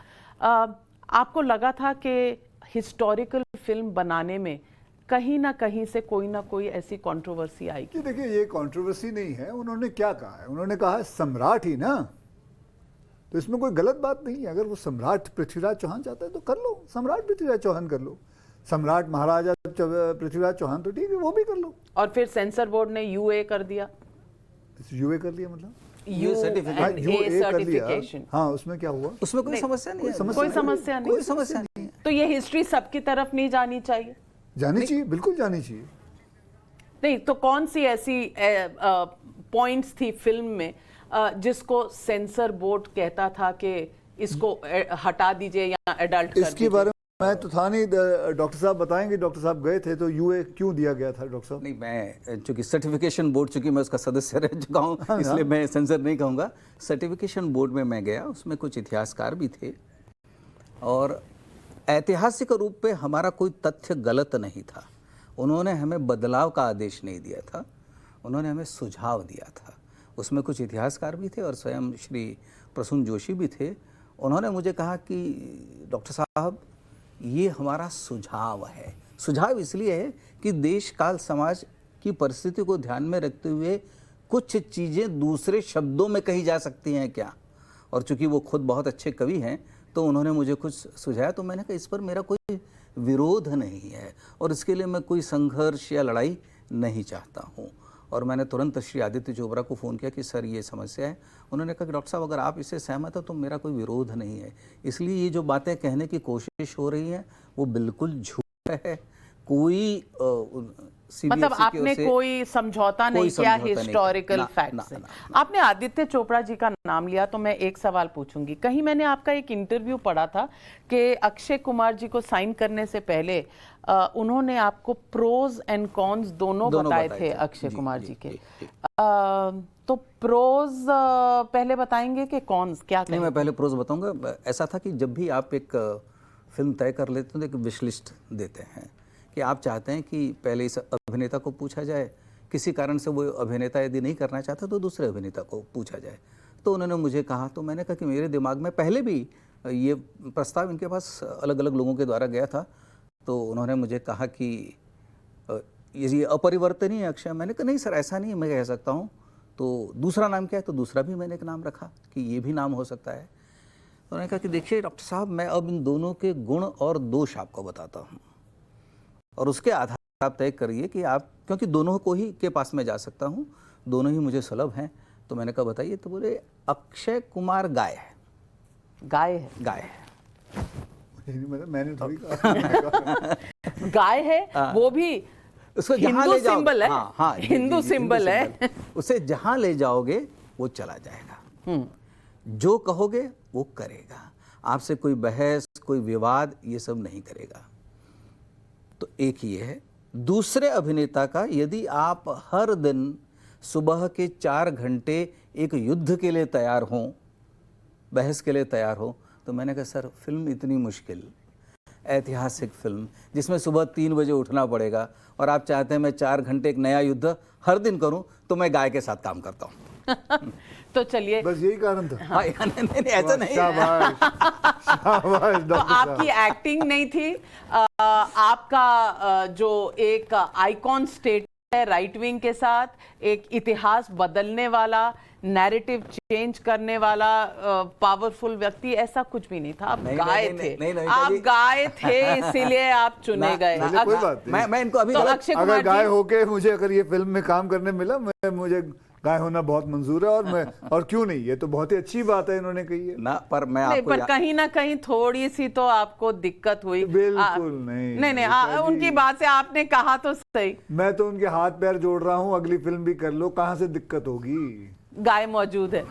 Speaker 1: आपको लगा था कि हिस्टोरिकल फिल्म बनाने में कहीं ना कहीं से कोई ना कोई ऐसी कंट्रोवर्सी आएगी?
Speaker 2: देखिए, ये कंट्रोवर्सी नहीं है। उन्होंने क्या कहा है? उन्होंने कहा है सम्राट ही ना, तो इसमें कोई गलत बात नहीं है। अगर वो सम्राट पृथ्वीराज चौहान चाहता है तो कर लो, सम्राट पृथ्वीराज चौहान कर लो। सम्राट महाराजा पृथ्वीराज चौहान तो ठीक है, वो भी कर लो।
Speaker 1: और फिर सेंसर बोर्ड ने यूए कर दिया।
Speaker 2: यूए कर लिया मतलब
Speaker 1: यूए सर्टिफिकेशन।
Speaker 2: हाँ, उसमें क्या हुआ?
Speaker 3: उसमें कोई समस्या नहीं है,
Speaker 1: कोई समस्या नहीं है। तो ये हिस्ट्री सबकी तरफ नहीं जानी चाहिए?
Speaker 2: जानी चाहिए, बिल्कुल जानी चाहिए।
Speaker 1: नहीं तो कौन सी ऐसी पॉइंट्स थी फिल्म में जिसको सेंसर बोर्ड कहता था कि इसको हटा दीजिए या एडल्ट कर
Speaker 2: इसके बारे में मैं तो था नहीं, डॉक्टर साहब बताएंगे। डॉक्टर साहब गए थे तो यूए क्यों दिया गया था डॉक्टर साहब?
Speaker 3: नहीं, मैं चूंकि सर्टिफिकेशन बोर्ड, चूंकि मैं उसका सदस्य रह चुका हूँ, इसलिए मैं सेंसर नहीं कहूँगा। सर्टिफिकेशन बोर्ड में मैं गया, उसमें कुछ इतिहासकार भी थे और ऐतिहासिक रूप पे हमारा कोई तथ्य गलत नहीं था। उन्होंने हमें बदलाव का आदेश नहीं दिया था, उन्होंने हमें सुझाव दिया था। उसमें कुछ इतिहासकार भी थे और स्वयं श्री प्रसून जोशी भी थे। उन्होंने मुझे कहा कि डॉक्टर साहब, ये हमारा सुझाव है। सुझाव इसलिए है कि देश काल समाज की परिस्थिति को ध्यान में रखते हुए कुछ चीज़ें दूसरे शब्दों में कही जा सकती हैं क्या। और चूंकि वो खुद बहुत अच्छे कवि हैं तो उन्होंने मुझे कुछ सुझाया, तो मैंने कहा इस पर मेरा कोई विरोध नहीं है और इसके लिए मैं कोई संघर्ष या लड़ाई नहीं चाहता हूँ। और मैंने तुरंत श्री आदित्य चोपड़ा को फ़ोन किया कि सर ये समस्या है। उन्होंने कहा कि डॉक्टर साहब अगर आप इससे सहमत हो तो मेरा कोई विरोध नहीं है। इसलिए ये जो बातें कहने की कोशिश हो रही हैं वो बिल्कुल झूठ है। कोई
Speaker 1: मतलब आपने कोई समझौता नहीं किया हिस्टोरिकल फैक्ट से। आपने आदित्य चोपड़ा जी का नाम लिया तो मैं एक सवाल पूछूंगी। कहीं मैंने आपका एक इंटरव्यू पढ़ा था कि अक्षय कुमार जी को साइन करने से पहले उन्होंने आपको प्रोज एंड कॉन्स दोनों बताए थे अक्षय कुमार जी के। तो प्रोज पहले बताएंगे कि कौन क्या
Speaker 3: नहीं, मैं पहले प्रोज बताऊंगा। ऐसा था कि जब भी आप एक फिल्म तय कर लेते हैं तो एक विश लिस्ट देते हैं कि आप चाहते हैं कि पहले इस अभिनेता को पूछा जाए, किसी कारण से वो अभिनेता यदि नहीं करना चाहता तो दूसरे अभिनेता को पूछा जाए। तो उन्होंने मुझे कहा, तो मैंने कहा कि मेरे दिमाग में पहले भी ये प्रस्ताव इनके पास अलग अलग लोगों के द्वारा गया था। तो उन्होंने मुझे कहा कि ये अपरिवर्तनीय है अक्षय। मैंने कहा नहीं सर, ऐसा नहीं मैं कह सकता हूँ। तो दूसरा नाम क्या है? तो दूसरा भी मैंने एक नाम रखा कि ये भी नाम हो सकता है। तो उन्होंने कहा कि देखिए डॉक्टर साहब, मैं अब इन दोनों के गुण और दोष आपको बताता हूँ और उसके आधार पर आप तय करिए कि आप, क्योंकि दोनों को ही के पास मैं जा सकता हूँ, दोनों ही मुझे सुलभ हैं। तो मैंने कहा बताइए। तो बोले अक्षय कुमार गाय है।
Speaker 1: गाय है?
Speaker 3: गाय है।
Speaker 2: मतलब मैंने थोड़ी कहा
Speaker 1: गाय है, वो भी
Speaker 3: उसको जहाँ
Speaker 1: हिंदू
Speaker 3: ले जाओगे,
Speaker 1: सिंबल है।
Speaker 3: हाँ, हाँ,
Speaker 1: हिंदू सिंबल है।
Speaker 3: उसे जहाँ ले जाओगे वो चला जाएगा। जो कहोगे वो करेगा। आपसे कोई बहस, कोई विवाद ये सब नहीं करेगा। तो एक ये है। दूसरे अभिनेता का, यदि आप हर दिन सुबह के 4 घंटे एक युद्ध के लिए तैयार हों, बहस के लिए तैयार हो, तो मैंने कहा सर फिल्म इतनी मुश्किल, ऐतिहासिक फिल्म जिसमें सुबह 3 बजे उठना पड़ेगा और आप चाहते हैं मैं 4 घंटे एक नया युद्ध हर दिन करूं, तो मैं गाय के साथ काम करता हूं।
Speaker 1: तो चलिए,
Speaker 2: बस यही कारण था।
Speaker 3: हाँ, नहीं, ऐसा नहीं।
Speaker 2: शाबाश, शाबाश
Speaker 1: तो
Speaker 2: डॉक्टर
Speaker 1: आपकी
Speaker 2: साहब।
Speaker 1: एक्टिंग नहीं थी, आपका जो एक आइकॉन स्टेट है राइट विंग के साथ, एक इतिहास बदलने वाला, नैरेटिव चेंज करने वाला पावरफुल व्यक्ति, ऐसा कुछ भी नहीं था। आप गाय थे, आप गाय थे, इसीलिए आप चुने गए।
Speaker 2: कोई बात नहीं।
Speaker 3: मैं इनको अभी
Speaker 1: तो अक्षय
Speaker 2: अगर
Speaker 1: कुमार
Speaker 2: गाय
Speaker 1: जी,
Speaker 2: होके मुझे अगर ये फिल्म में काम करने मिला, मुझे गाय होना बहुत मंजूर है। और मैं और क्यों नहीं, ये तो बहुत ही अच्छी बात है इन्होंने कही है
Speaker 3: ना। पर मैं
Speaker 1: नहीं,
Speaker 3: आपको
Speaker 1: पर कहीं ना कहीं थोड़ी सी तो आपको दिक्कत हुई।
Speaker 2: बिल्कुल नहीं,
Speaker 1: नहीं, उनकी बात से आपने कहा तो सही।
Speaker 2: मैं तो उनके हाथ पैर जोड़ रहा हूँ, अगली फिल्म भी कर लो, कहाँ से दिक्कत होगी?
Speaker 1: गाय मौजूद है।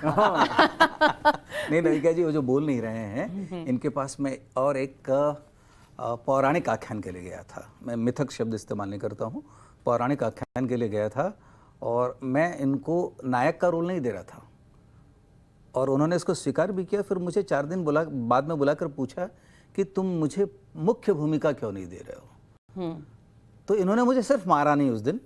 Speaker 3: नहीं क्या जी, वो जो बोल नहीं रहे हैं, इनके पास मैं और एक पौराणिक आख्यान के लिए गया था। मैं मिथक शब्द इस्तेमाल नहीं करता हूँ, पौराणिक आख्यान के लिए गया था और मैं इनको नायक का रोल नहीं दे रहा था और उन्होंने इसको स्वीकार भी किया। फिर मुझे 4 दिन बाद में बुलाकर पूछा कि तुम मुझे मुख्य भूमिका क्यों नहीं दे रहे हो। तो इन्होंने मुझे सिर्फ मारा नहीं उस दिन।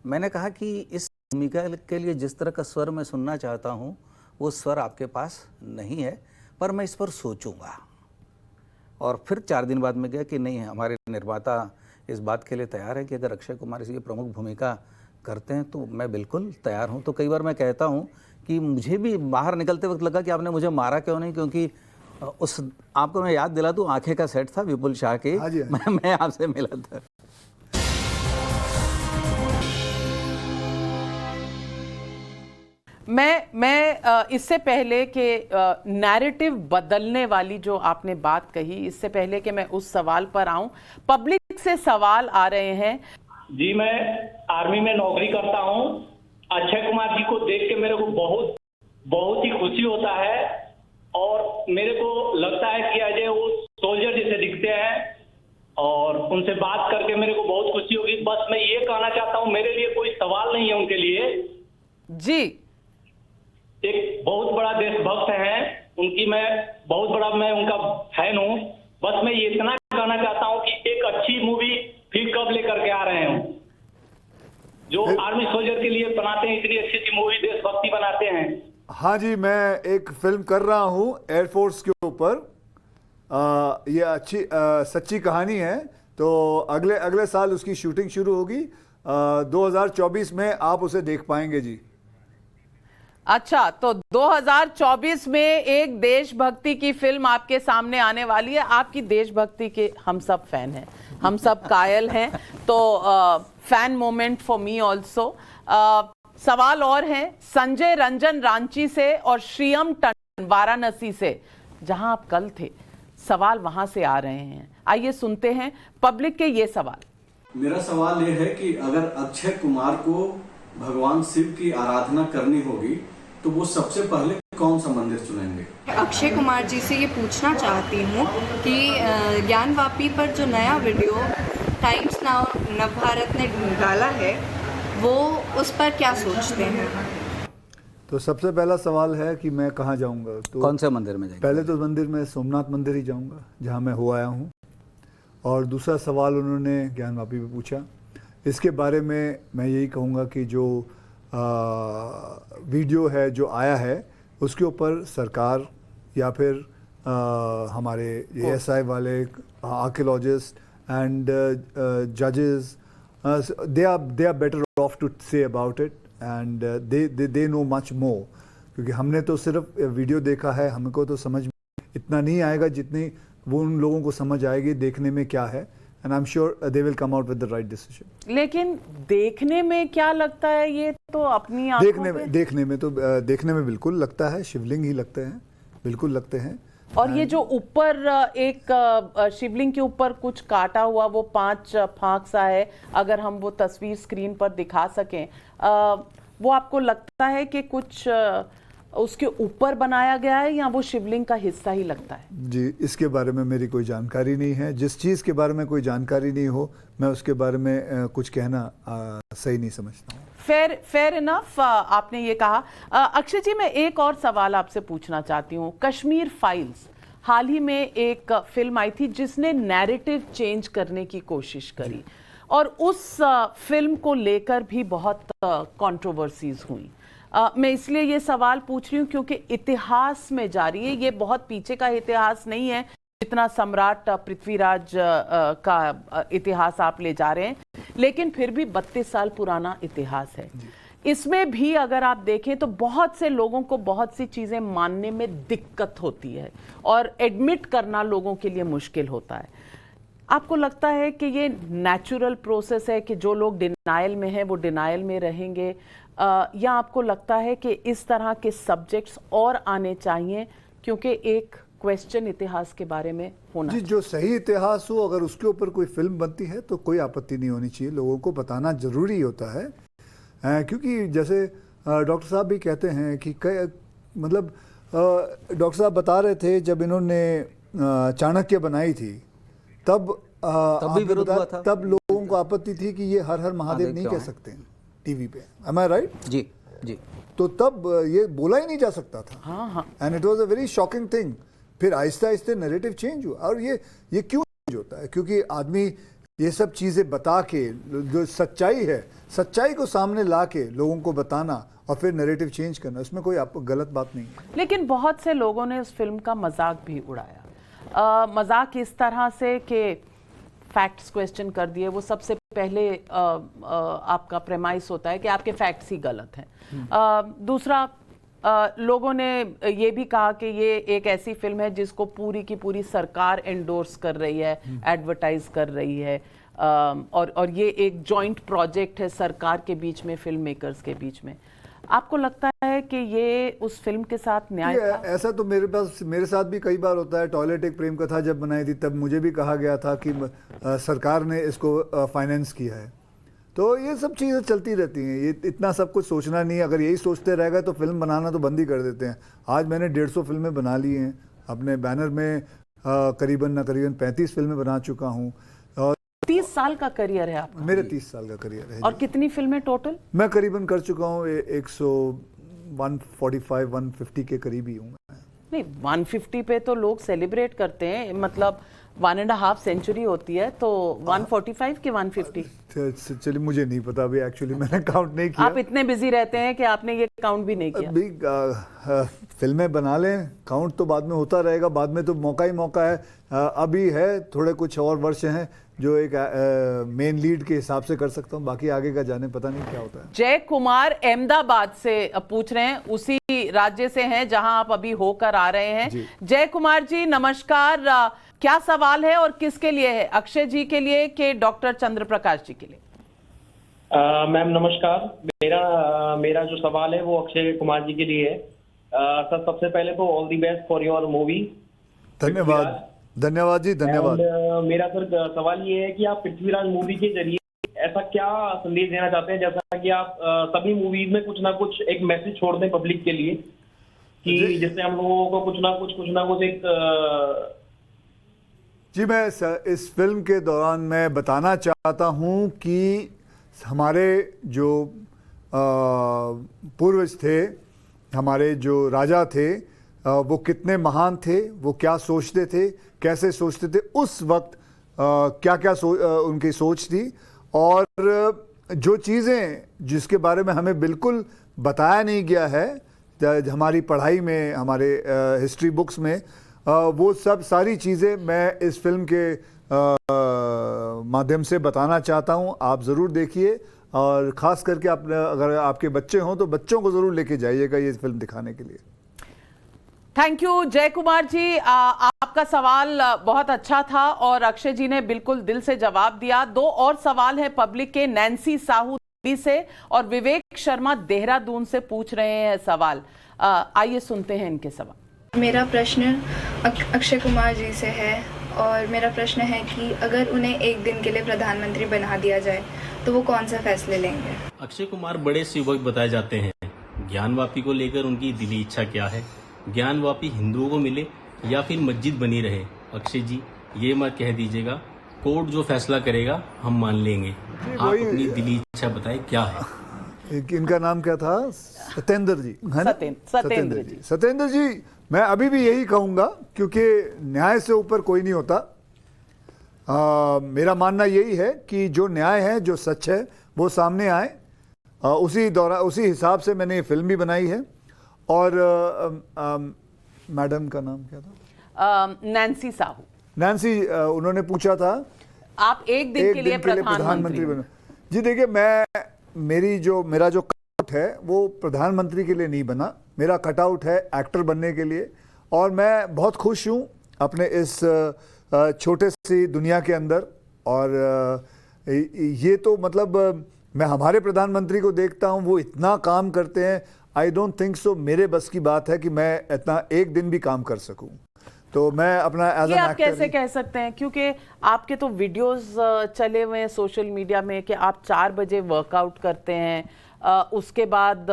Speaker 3: मैंने कहा कि इस भूमिका के लिए जिस तरह का स्वर मैं सुनना चाहता हूँ वो स्वर आपके पास नहीं है, पर मैं इस पर सोचूंगा। और फिर 4 दिन बाद में गया कि नहीं, हमारे निर्माता इस बात के लिए तैयार है कि अगर अक्षय कुमार इसकी प्रमुख भूमिका करते हैं तो मैं बिल्कुल तैयार हूँ। तो कई बार मैं कहता हूँ कि मुझे भी बाहर निकलते वक्त लगा कि आपने मुझे मारा क्यों नहीं, क्योंकि उस आपको मैं याद दिला दूँ, आंखें का सेट था विपुल शाह के।
Speaker 2: हाँ जी,
Speaker 3: मैं आपसे मिला था।
Speaker 1: मैं इससे पहले कि नैरेटिव बदलने वाली जो आपने बात कही, इससे पहले कि मैं उस सवाल पर आऊं, पब्लिक से सवाल आ रहे हैं।
Speaker 5: जी, मैं आर्मी में नौकरी करता हूं। अक्षय कुमार जी को देख के मेरे को बहुत ही खुशी होता है और मेरे को लगता है कि अजय वो सोल्जर जैसे दिखते हैं और उनसे बात करके मेरे को बहुत खुशी होगी। बस मैं ये कहना चाहता हूं, मेरे लिए कोई सवाल नहीं है उनके लिए।
Speaker 1: जी,
Speaker 5: एक बहुत बड़ा देशभक्त हैं, मैं उनका फैन हूं। बस मैं ये इतना कहना चाहता हूं कि एक अच्छी मूवी फिर कब लेकर के आ रहे हो, जो आर्मी सोल्जर के लिए बनाते हैं, इतनी अच्छी मूवी देशभक्ति बनाते हैं।
Speaker 2: हाँ जी, मैं एक फिल्म कर रहा हूँ एयरफोर्स के ऊपर। ये अच्छी सच्ची कहानी है। तो अगले साल उसकी शूटिंग शुरू होगी। 2024 में आप उसे देख पाएंगे जी।
Speaker 1: अच्छा, तो 2024 में एक देशभक्ति की फिल्म आपके सामने आने वाली है। आपकी देशभक्ति के हम सब फैन हैं, हम सब कायल हैं, तो fan moment for me also. सवाल और हैं संजय रंजन रांची से और श्रीयम टंडन वाराणसी से, जहां आप कल थे। सवाल वहां से आ रहे हैं, आइए सुनते हैं पब्लिक के ये सवाल।
Speaker 6: मेरा सवाल ये है कि अगर अक्षय कुमार को भगवान शिव की आराधना करनी होगी तो वो सबसे पहले कौन सा मंदिर चुनेंगे?
Speaker 4: अक्षय कुमार जी से ये पूछना चाहती हूँ कि ज्ञानवापी पर जो नया वीडियो टाइम्स नाउ नवभारत ने डाला है, वो उस पर क्या सोचते हैं?
Speaker 2: तो सबसे पहला सवाल है कि मैं कहाँ जाऊँगा। तो
Speaker 7: कौन से मंदिर में जाएंगे?
Speaker 2: पहले तो मंदिर में सोमनाथ मंदिर ही जाऊँगा जहाँ मैं हो आया हूँ। और दूसरा सवाल उन्होंने ज्ञानवापी पे पूछा, इसके बारे में मैं यही कहूँगा कि जो वीडियो है जो आया है उसके ऊपर सरकार या फिर हमारे ASI वाले आर्कियोलॉजिस्ट एंड जजेस they are better off to say about it and they know much more, क्योंकि हमने तो सिर्फ वीडियो देखा है, हमको तो समझ में इतना नहीं आएगा जितनी वो उन लोगों को समझ आएगी देखने में क्या है। And I am sure they will come out with the right decision.
Speaker 1: लेकिन देखने में क्या लगता है, ये तो अपनी आंखों
Speaker 2: देखने में बिल्कुल लगता है, शिवलिंग ही लगते हैं, बिल्कुल लगते हैं।
Speaker 1: और ये जो ऊपर एक शिवलिंग के ऊपर कुछ काटा हुआ वो 5 फांक सा है, अगर हम वो तस्वीर स्क्रीन पर दिखा सकें, वो आपको लगता है कि कुछ उसके ऊपर बनाया गया है या वो शिवलिंग का हिस्सा ही लगता है?
Speaker 2: जी, इसके बारे में मेरी कोई जानकारी नहीं है। जिस चीज़ के बारे में कोई जानकारी नहीं हो मैं उसके बारे में कुछ कहना सही नहीं समझता हूँ।
Speaker 1: फेयर इनफ, आपने ये कहा। अक्षय जी, मैं एक और सवाल आपसे पूछना चाहती हूँ। कश्मीर फाइल्स हाल ही में एक फिल्म आई थी जिसने नैरेटिव चेंज करने की कोशिश करी और उस फिल्म को लेकर भी बहुत कंट्रोवर्सीज हुई। मैं इसलिए ये सवाल पूछ रही हूँ क्योंकि इतिहास में जारी है, ये बहुत पीछे का इतिहास नहीं है जितना सम्राट पृथ्वीराज का इतिहास आप ले जा रहे हैं, लेकिन फिर भी 32 साल पुराना इतिहास है। इसमें भी अगर आप देखें तो बहुत से लोगों को बहुत सी चीज़ें मानने में दिक्कत होती है और एडमिट करना लोगों के लिए मुश्किल होता है। आपको लगता है कि ये नेचुरल प्रोसेस है कि जो लोग डिनायल में हैं वो डिनायल में रहेंगे, या आपको लगता है कि इस तरह के सब्जेक्ट्स और आने चाहिए क्योंकि एक क्वेश्चन इतिहास के बारे में होना
Speaker 2: जी, जो सही इतिहास हो अगर उसके ऊपर कोई फिल्म बनती है तो कोई आपत्ति नहीं होनी चाहिए, लोगों को बताना जरूरी होता है। क्योंकि जैसे डॉक्टर साहब भी कहते हैं कि मतलब डॉक्टर साहब बता रहे थे जब इन्होंने चाणक्य बनाई थी तब
Speaker 7: भी विरोध हुआ था,
Speaker 2: तब लोगों को आपत्ति थी कि ये हर हर महादेव नहीं कह सकते हैं टीवी पे। एम आई राइट?
Speaker 7: जी जी।
Speaker 2: तो तब ये बोला ही नहीं जा सकता था।
Speaker 1: हाँ हाँ।
Speaker 2: And it was a very shocking thing. फिर आहिस्ते आहिस्ते नैरेटिव चेंज हुआ। और ये क्यों चेंज होता है? क्योंकि आदमी ये सब चीज़ें बता के, जो सच्चाई है, सच्चाई को सामने ला के लोगों को बताना और फिर नैरेटिव चेंज करना, इसमें कोई आपको गलत बात नहीं है। लेकिन
Speaker 1: बहुत से लोगों ने उस फिल्म का मजाक भी उड़ाया। मजाक इस तरह से कि फैक्ट्स क्वेश्चन कर दिए। वो सबसे पहले आपका प्रेमाइस होता है कि आपके फैक्ट्स ही गलत हैं। दूसरा, लोगों ने ये भी कहा कि ये एक ऐसी फिल्म है जिसको पूरी की पूरी सरकार एंडोर्स कर रही है, एडवर्टाइज कर रही है, और ये एक जॉइंट प्रोजेक्ट है सरकार के बीच में, फिल्म मेकर्स के बीच में। आपको लगता है कि ये उस फिल्म के साथ न्याय था?
Speaker 2: ऐसा तो मेरे साथ भी कई बार होता है। टॉयलेट एक प्रेम कथा जब बनाई थी तब मुझे भी कहा गया था कि सरकार ने इसको फाइनेंस किया है। तो ये सब चीज़ें चलती रहती हैं, ये इतना सब कुछ सोचना नहीं है। अगर यही सोचते रहेगा तो फिल्म बनाना तो बंद ही कर देते हैं। आज मैंने 150 फिल्में बना ली हैं अपने बैनर में, करीबन 35 फिल्में बना चुका हूँ।
Speaker 1: 30 साल का करियर है आपका?
Speaker 2: मेरे 30 साल का करियर है।
Speaker 1: और कितनी फिल्में टोटल? मैं
Speaker 2: करीबन कर चुका हूँ 145-150 के करीब ही हूँ।
Speaker 1: नहीं, 150 पे तो लोग सेलिब्रेट करते हैं, मतलब 1.5 सेंचुरी होती है, तो 145 के 150?
Speaker 2: चलिए, मुझे नहीं पता अभी, एक्चुअली मैंने काउंट नहीं किया।
Speaker 1: आप इतने बिजी रहते हैं कि आपने ये काउंट भी नहीं किया?
Speaker 2: अभी फिल्में बना लें, काउंट तो बाद में होता रहेगा, बाद में तो मौका ही मौका है। अभी है, थोड़े कुछ और वर्ष हैं जो एक मेन लीड के हिसाब से कर सकता हूँ, बाकी आगे का जाने पता नहीं क्या होता है।
Speaker 1: जय कुमार अहमदाबाद से पूछ रहे हैं, उसी राज्य से हैं जहां आप अभी होकर आ रहे हैं। जय कुमार जी नमस्कार, क्या सवाल है और किसके लिए है? अक्षय जी के लिए कि डॉक्टर चंद्र प्रकाश जी के लिए?
Speaker 5: मैम नमस्कार, मेरा जो सवाल है वो अक्षय कुमार जी के लिए है। सर, सबसे पहले तो all the best for your movie.
Speaker 2: धन्यवाद, धन्यवाद जी, धन्यवाद।
Speaker 5: मेरा सर सवाल ये है कि आप पृथ्वीराज मूवी के जरिए ऐसा क्या संदेश देना चाहते हैं, जैसा कि आप सभी मूवीज में कुछ ना कुछ एक मैसेज छोड़ दें पब्लिक के लिए, कि जिससे हम लोगों को कुछ ना कुछ एक
Speaker 2: जी, मैं इस फिल्म के दौरान मैं बताना चाहता हूं कि हमारे जो पूर्वज थे हमारे जो राजा थे वो कितने महान थे, वो क्या सोचते थे, कैसे सोचते थे उस वक्त, क्या क्या उनकी सोच थी, और जो चीज़ें जिसके बारे में हमें बिल्कुल बताया नहीं गया है हमारी पढ़ाई में, हमारे हिस्ट्री बुक्स में, वो सब सारी चीज़ें मैं इस फिल्म के माध्यम से बताना चाहता हूँ। आप ज़रूर देखिए, और ख़ास करके अगर आपके बच्चे हों तो बच्चों को ज़रूर लेके जाइएगा ये फिल्म दिखाने के लिए।
Speaker 1: थैंक यू जय कुमार जी, आपका सवाल बहुत अच्छा था और अक्षय जी ने बिल्कुल दिल से जवाब दिया। दो और सवाल है पब्लिक के, नैन्सी साहू दिल्ली से और विवेक शर्मा देहरादून से पूछ रहे हैं सवाल। आइए सुनते हैं इनके सवाल।
Speaker 8: मेरा प्रश्न अक्षय कुमार जी से है, और मेरा प्रश्न है कि अगर उन्हें एक दिन के लिए प्रधानमंत्री बना दिया जाए तो वो कौन सा फैसले लेंगे?
Speaker 9: अक्षय कुमार बड़े सेवक बताए जाते हैं, ज्ञानवापी को लेकर उनकी दिली इच्छा क्या है? ज्ञानवापी हिंदुओं को मिले या फिर मस्जिद बनी रहे? अक्षय जी ये मत कह दीजिएगा, कोर्ट जो फैसला करेगा हम मान लेंगे। आप अपनी दिली इच्छा बताएं क्या है?
Speaker 2: इनका नाम क्या था? सत्येंद्र जी, है ना?
Speaker 1: सत्येंद्र जी।
Speaker 2: सत्येंद्र जी, मैं अभी भी यही कहूँगा, क्योंकि न्याय से ऊपर कोई नहीं होता। मेरा मानना यही है कि जो न्याय है, जो सच है, वो सामने आए। उसी हिसाब से मैंने ये फिल्म भी बनाई है। और मैडम का नाम क्या था?
Speaker 1: नैन्सी साहू।
Speaker 2: नैन्सी, उन्होंने पूछा था
Speaker 1: आप एक दिन के लिए प्रधानमंत्री
Speaker 2: बनो। जी देखिए, मेरा जो कटआउट है वो प्रधानमंत्री के लिए नहीं बना, मेरा कटआउट है एक्टर बनने के लिए। और मैं बहुत खुश हूँ अपने इस छोटे सी दुनिया के अंदर। और ये तो मतलब मैं हमारे प्रधानमंत्री को देखता हूँ, वो इतना काम करते हैं। आई डोंट थिंक सो मेरे बस की बात है कि मैं इतना एक दिन भी काम कर सकूं। तो मैं अपना एज एन
Speaker 1: एक्टर, आप कैसे कह सकते हैं? क्योंकि आपके तो वीडियोस चले हुए हैं सोशल मीडिया में कि आप 4 बजे वर्कआउट करते हैं, उसके बाद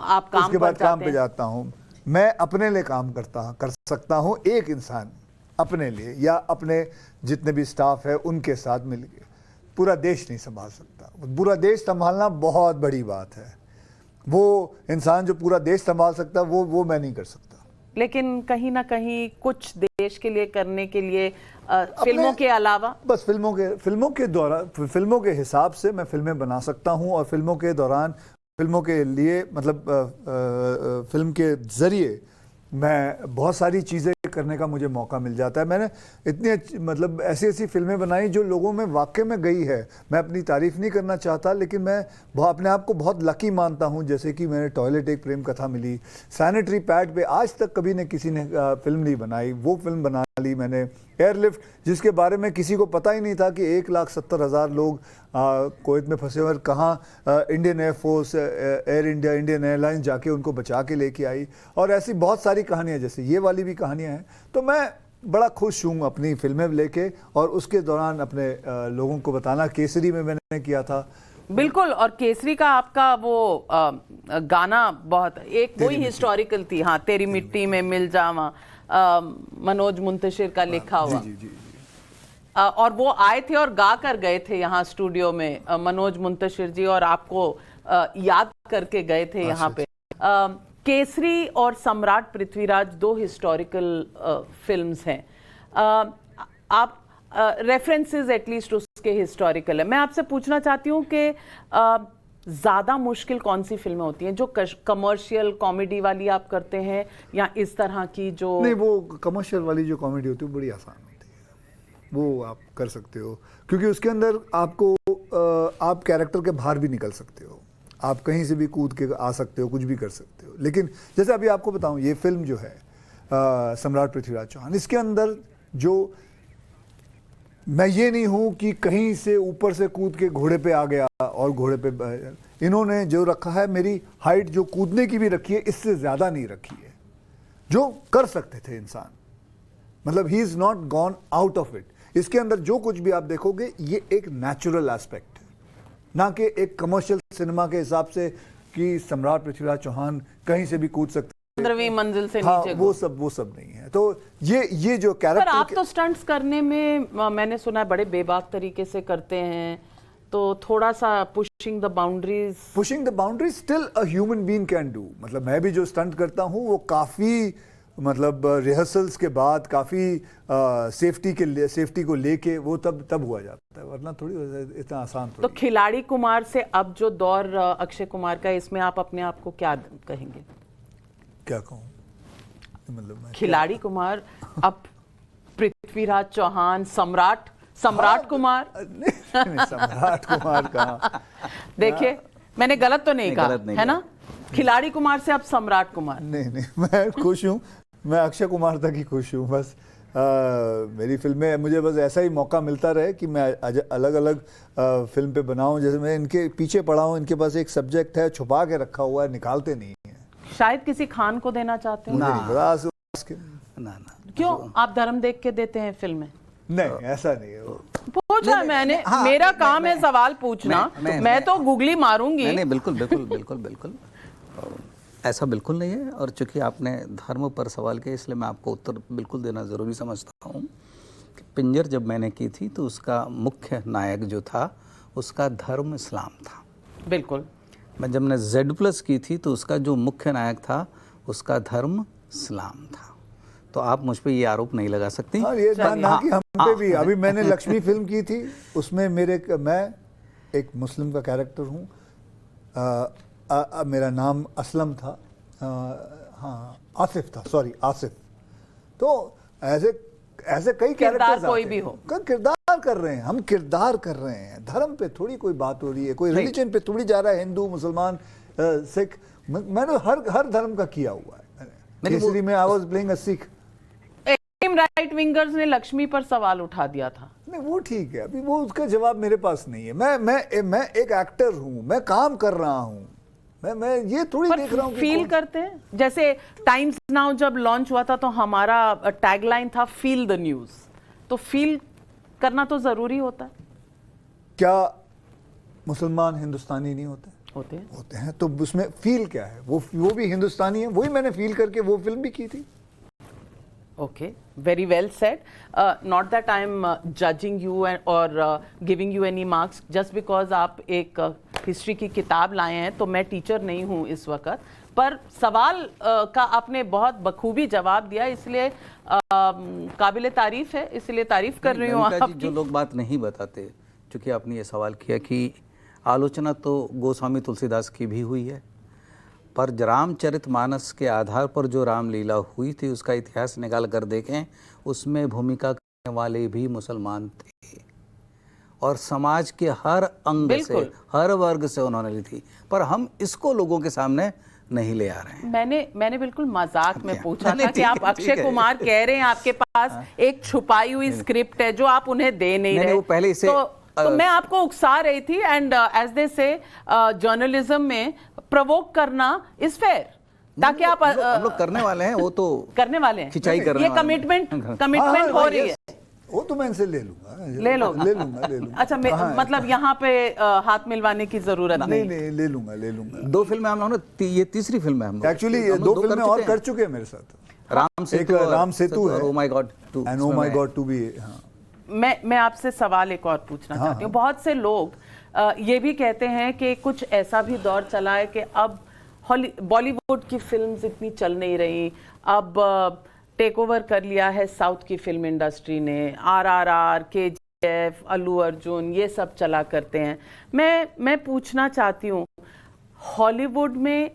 Speaker 1: आप काम
Speaker 2: पे जाता हूँ। मैं अपने लिए काम कर सकता हूँ, एक इंसान अपने लिए या अपने जितने भी स्टाफ है उनके साथ मिलकर पूरा देश नहीं संभाल सकता। पूरा देश संभालना बहुत बड़ी बात है। वो इंसान जो पूरा देश संभाल सकता है वो मैं नहीं कर सकता।
Speaker 1: लेकिन कहीं ना कहीं कुछ देश के लिए करने के लिए फिल्मों के अलावा, बस
Speaker 2: फिल्मों के हिसाब से मैं फिल्में बना सकता हूँ। और फिल्मों के दौरान, फिल्मों के लिए मतलब फिल्म के ज़रिए मैं बहुत सारी चीज़ें करने का मुझे मौका मिल जाता है। मैंने इतनी मतलब ऐसी फिल्में बनाई जो लोगों में वाकई में गई है। मैं अपनी तारीफ़ नहीं करना चाहता, लेकिन मैं अपने आप को बहुत लकी मानता हूँ। जैसे कि मैंने टॉयलेट एक प्रेम कथा मिली, सैनिटरी पैड पे आज तक कभी किसी ने फिल्म नहीं बनाई, वो फिल्म बना ली मैंने। एयरलिफ्ट, जिसके बारे में किसी को पता ही नहीं था कि 1,70,000 लोग कुवैत में फंसे हुए, कहाँ Indian air force, air India, Indian airlines जाके उनको बचा के लेके आई। और ऐसी बहुत सारी कहानियाँ, जैसे ये वाली भी कहानियाँ हैं। तो मैं बड़ा खुश हूँ अपनी फिल्में लेके, और उसके दौरान अपने लोगों को बताना। केसरी में मैंने किया था।
Speaker 1: बिल्कुल, और केसरी का आपका वो गाना बहुत एक वही हिस्टोरिकल थी। हाँ, तेरी मिट्टी में मिल जावा, मनोज मुंतशिर का लिखा हुआ। जी। और वो आए थे और गा कर गए थे यहाँ स्टूडियो में, मनोज मुंतशिर जी, और आपको याद करके गए थे यहाँ पे। केसरी और सम्राट पृथ्वीराज 2 हिस्टोरिकल फिल्म्स हैं। आप रेफरेंसेस एटलीस्ट उसके हिस्टोरिकल है। मैं आपसे पूछना चाहती हूँ कि ज़्यादा मुश्किल कौन सी फिल्में होती हैं? जो कमर्शियल कॉमेडी वाली आप करते हैं, या इस तरह की जो?
Speaker 2: नहीं, वो कमर्शियल वाली जो कॉमेडी होती है बड़ी आसान होती है, वो आप कर सकते हो। क्योंकि उसके अंदर आपको आप कैरेक्टर के बाहर भी निकल सकते हो, आप कहीं से भी कूद के आ सकते हो, कुछ भी कर सकते हो। लेकिन जैसे अभी आपको बताऊं, ये फिल्म जो है सम्राट पृथ्वीराज चौहान, इसके अंदर जो मैं ये नहीं हूं कि कहीं से ऊपर से कूद के घोड़े पे आ गया और घोड़े पे इन्होंने जो रखा है, मेरी हाइट जो कूदने की भी रखी है, इससे ज़्यादा नहीं रखी है, जो कर सकते थे इंसान। मतलब he is not gone out of it. इसके अंदर जो कुछ भी आप देखोगे, ये एक नेचुरल एस्पेक्ट है, ना कि एक कमर्शियल सिनेमा के हिसाब से कि सम्राट पृथ्वीराज चौहान कहीं से भी कूद सकते,
Speaker 1: 15वीं मंजिल से
Speaker 2: हाँ,
Speaker 1: नीचे।
Speaker 2: वो सब नहीं है। तो ये जो कैरेक्टर,
Speaker 1: पर आप तो स्टंट्स करने में मैंने सुना है बड़े बेबाक तरीके से करते हैं, तो थोड़ा सा push pushing the boundaries?
Speaker 2: Pushing the boundary still a human being can do. मतलब मैं भी जो स्टंट करता हूँ वो काफ़ी मतलब रिहर्सल्स के बाद काफ़ी सेफ्टी को लेके वो तब हुआ जाता है, वरना थोड़ी इतना आसान
Speaker 1: तो
Speaker 2: थोड़ी.
Speaker 1: खिलाड़ी कुमार से अब जो दौर अक्षय कुमार का, इसमें आप अपने आप को क्या कहेंगे?
Speaker 2: क्या कहूँ, मतलब मैं
Speaker 1: खिलाड़ी कुमार अब पृथ्वीराज चौहान, सम्राट कुमार.
Speaker 2: नहीं, सम्राट कुमार कहाँ.
Speaker 1: देखिए मैंने गलत तो नहीं कहा,
Speaker 7: गलत नहीं
Speaker 1: है ना? खिलाड़ी कुमार से अब सम्राट कुमार.
Speaker 2: नहीं, मैं खुश हूँ. मैं अक्षय कुमार तक ही खुश हूँ. बस मेरी फिल्में, मुझे बस ऐसा ही मौका मिलता रहे कि मैं अलग अलग फिल्म पे बनाऊं. जैसे मैं इनके पीछे पड़ा हूँ, इनके पास एक सब्जेक्ट है, छुपा के रखा हुआ है, निकालते नहीं है.
Speaker 1: शायद किसी खान को देना चाहते हो?
Speaker 2: मुझे नहीं पता.
Speaker 7: ना
Speaker 1: क्यों? आप धर्म देख के देते हैं फिल्में?
Speaker 2: नहीं, ऐसा नहीं है.
Speaker 1: पूछा मैंने. मेरा काम है सवाल पूछना. मैं तो गूगली मारूंगी.
Speaker 7: नहीं, बिल्कुल ऐसा बिल्कुल नहीं है. और चूंकि आपने धर्म पर सवाल किया, इसलिए मैं आपको उत्तर बिल्कुल देना ज़रूरी समझता हूँ कि पिंजर जब मैंने की थी तो उसका मुख्य नायक जो था उसका धर्म इस्लाम था.
Speaker 1: बिल्कुल.
Speaker 7: मैं जब मैंने Z+ की थी तो उसका जो मुख्य नायक था उसका धर्म इस्लाम था. तो आप मुझ पे ये आरोप नहीं लगा सकती.
Speaker 2: हाँ, ये ना कि हम पे भी. अभी मैंने लक्ष्मी फिल्म की थी, उसमें मैं एक मुस्लिम का कैरेक्टर हूँ. मेरा नाम असलम था. हाँ, आसिफ था, सॉरी, आसिफ. तो ऐसे कई कैरेक्टर्स
Speaker 1: कोई भी हो,
Speaker 2: किरदार कर रहे हैं. हम किरदार कर रहे हैं. धर्म पे थोड़ी कोई बात हो रही है, कोई रिलीजन पे थोड़ी जा रहा है. हिंदू, मुसलमान, सिख. मैंने हर धर्म का किया हुआ है. केसरी में I was playing a Sikh.
Speaker 1: Right wingers ने लक्ष्मी पर सवाल उठा दिया था.
Speaker 2: नहीं, वो ठीक है. अभी वो उसका जवाब मेरे पास नहीं है. मैं एक एक्टर हूँ, मैं काम कर रहा हूँ. मैं ये थोड़ी देख रहा हूँ.
Speaker 1: फील करते हैं. जैसे टाइम्स नाउ जब लॉन्च हुआ था तो हमारा टैगलाइन था फील द न्यूज. तो फील करना तो जरूरी होता है.
Speaker 2: क्या मुसलमान हिंदुस्तानी नहीं होते हैं. तो उसमें फील क्या है? वो भी हिंदुस्तानी है. वही मैंने फील करके वो फिल्म भी की थी.
Speaker 1: Okay, very well said. Not that I'm judging you or giving you any marks just because आप एक हिस्ट्री की किताब लाए हैं. तो मैं टीचर नहीं हूँ इस वक्त, पर सवाल का आपने बहुत बखूबी जवाब दिया, इसलिए काबिल तारीफ है, इसलिए तारीफ कर रही हूँ आपकी.
Speaker 7: जो लोग बात नहीं बताते, चूँकि आपने ये सवाल किया कि आलोचना तो गोस्वामी तुलसीदास की भी हुई है, पर रामचरितमानस के आधार पर जो रामलीला हुई थी उसका इतिहास निकाल कर देखें, उसमें भूमिका करने वाले भी मुसलमान थे और समाज के हर अंग से, हर वर्ग से उन्होंने ली थी. पर हम इसको लोगों के सामने नहीं ले आ रहे हैं. मैंने
Speaker 1: बिल्कुल मजाक में पूछा था कि आप अक्षय कुमार कह रहे हैं आपके पास एक छुपाई हुई स्क्रिप्ट है जो आप उन्हें दे नहीं रहे.
Speaker 7: वो पहले इसे
Speaker 1: तो मैं आपको उकसा रही थी. एंड एज दे से जर्नलिज्म में प्रोवोक करना इज फेयर, ताकि आप
Speaker 7: हम लोग करने वाले हैं. वो तो
Speaker 1: करने वाले हैं,
Speaker 7: खिंचाई करने
Speaker 1: ये
Speaker 7: वाले
Speaker 1: कमिटमेंट हो रही है.
Speaker 2: वो तो मैं इनसे ले लूंगा.
Speaker 1: ले लूंगा. अच्छा, मतलब यहाँ पे हाथ मिलवाने की जरूरत नहीं.
Speaker 2: ले लूंगा.
Speaker 7: 2 फिल्में हम लोग ने, ये तीसरी फिल्म है हम लोग.
Speaker 2: एक्चुअली 2 फिल्में और कर चुके हैं मेरे साथ. राम सेतु है,
Speaker 7: oh my God 2
Speaker 2: and oh my God 2 भी. हाँ,
Speaker 1: मैं आपसे सवाल एक और पूछना चाहती हूँ. बहुत से लोग ये भी कहते हैं कि कुछ ऐसा भी दौर चला है कि अब बॉलीवुड की फिल्म्स इतनी चल नहीं रही, अब टेक ओवर कर लिया है साउथ की फिल्म इंडस्ट्री ने. RRR, KGF, अल्लू अर्जुन, ये सब चला करते हैं. मैं पूछना चाहती हूँ, हॉलीवुड में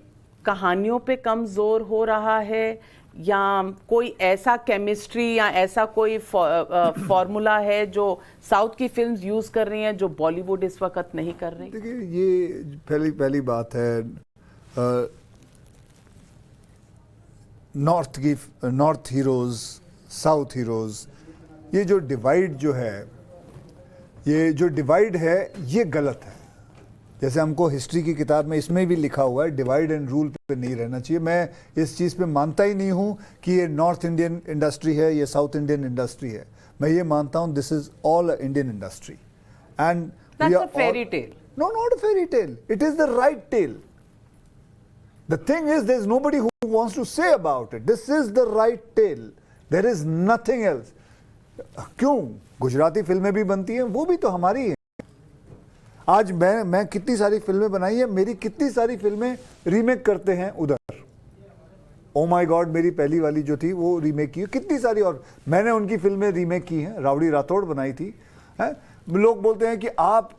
Speaker 1: कहानियों पे कम जोर हो रहा है या कोई ऐसा केमिस्ट्री या ऐसा कोई फॉर्मूला है जो साउथ की फिल्म्स यूज कर रही हैं जो बॉलीवुड इस वक्त नहीं कर रही?
Speaker 2: देखिए, ये पहली बात है. नॉर्थ हीरोज, साउथ हीरोज, ये जो डिवाइड है ये गलत है. जैसे हमको हिस्ट्री की किताब में इसमें भी लिखा हुआ है, डिवाइड एंड रूल पे नहीं रहना चाहिए. मैं इस चीज़ पे मानता ही नहीं हूँ कि ये नॉर्थ इंडियन इंडस्ट्री है, ये साउथ इंडियन इंडस्ट्री है. मैं ये मानता हूँ this is all Indian industry. And
Speaker 1: that's a fairy tale.
Speaker 2: No, not a fairy tale. It is the right tale. The thing is there is nobody who wants to say about it. This is the right tale. There is nothing else. क्यों? गुजराती फिल्में भी बनती हैं, वो भी तो हमारी हैं. आज मैं कितनी सारी फिल्में बनाई है, मेरी कितनी सारी फिल्में रीमेक करते हैं उधर। ओ माय गॉड मेरी पहली वाली जो थी वो रीमेक की है, कितनी सारी और मैंने उनकी फिल्में रीमेक की हैं। रावड़ी राठौड़ बनाई थी, है? लोग बोलते हैं कि आप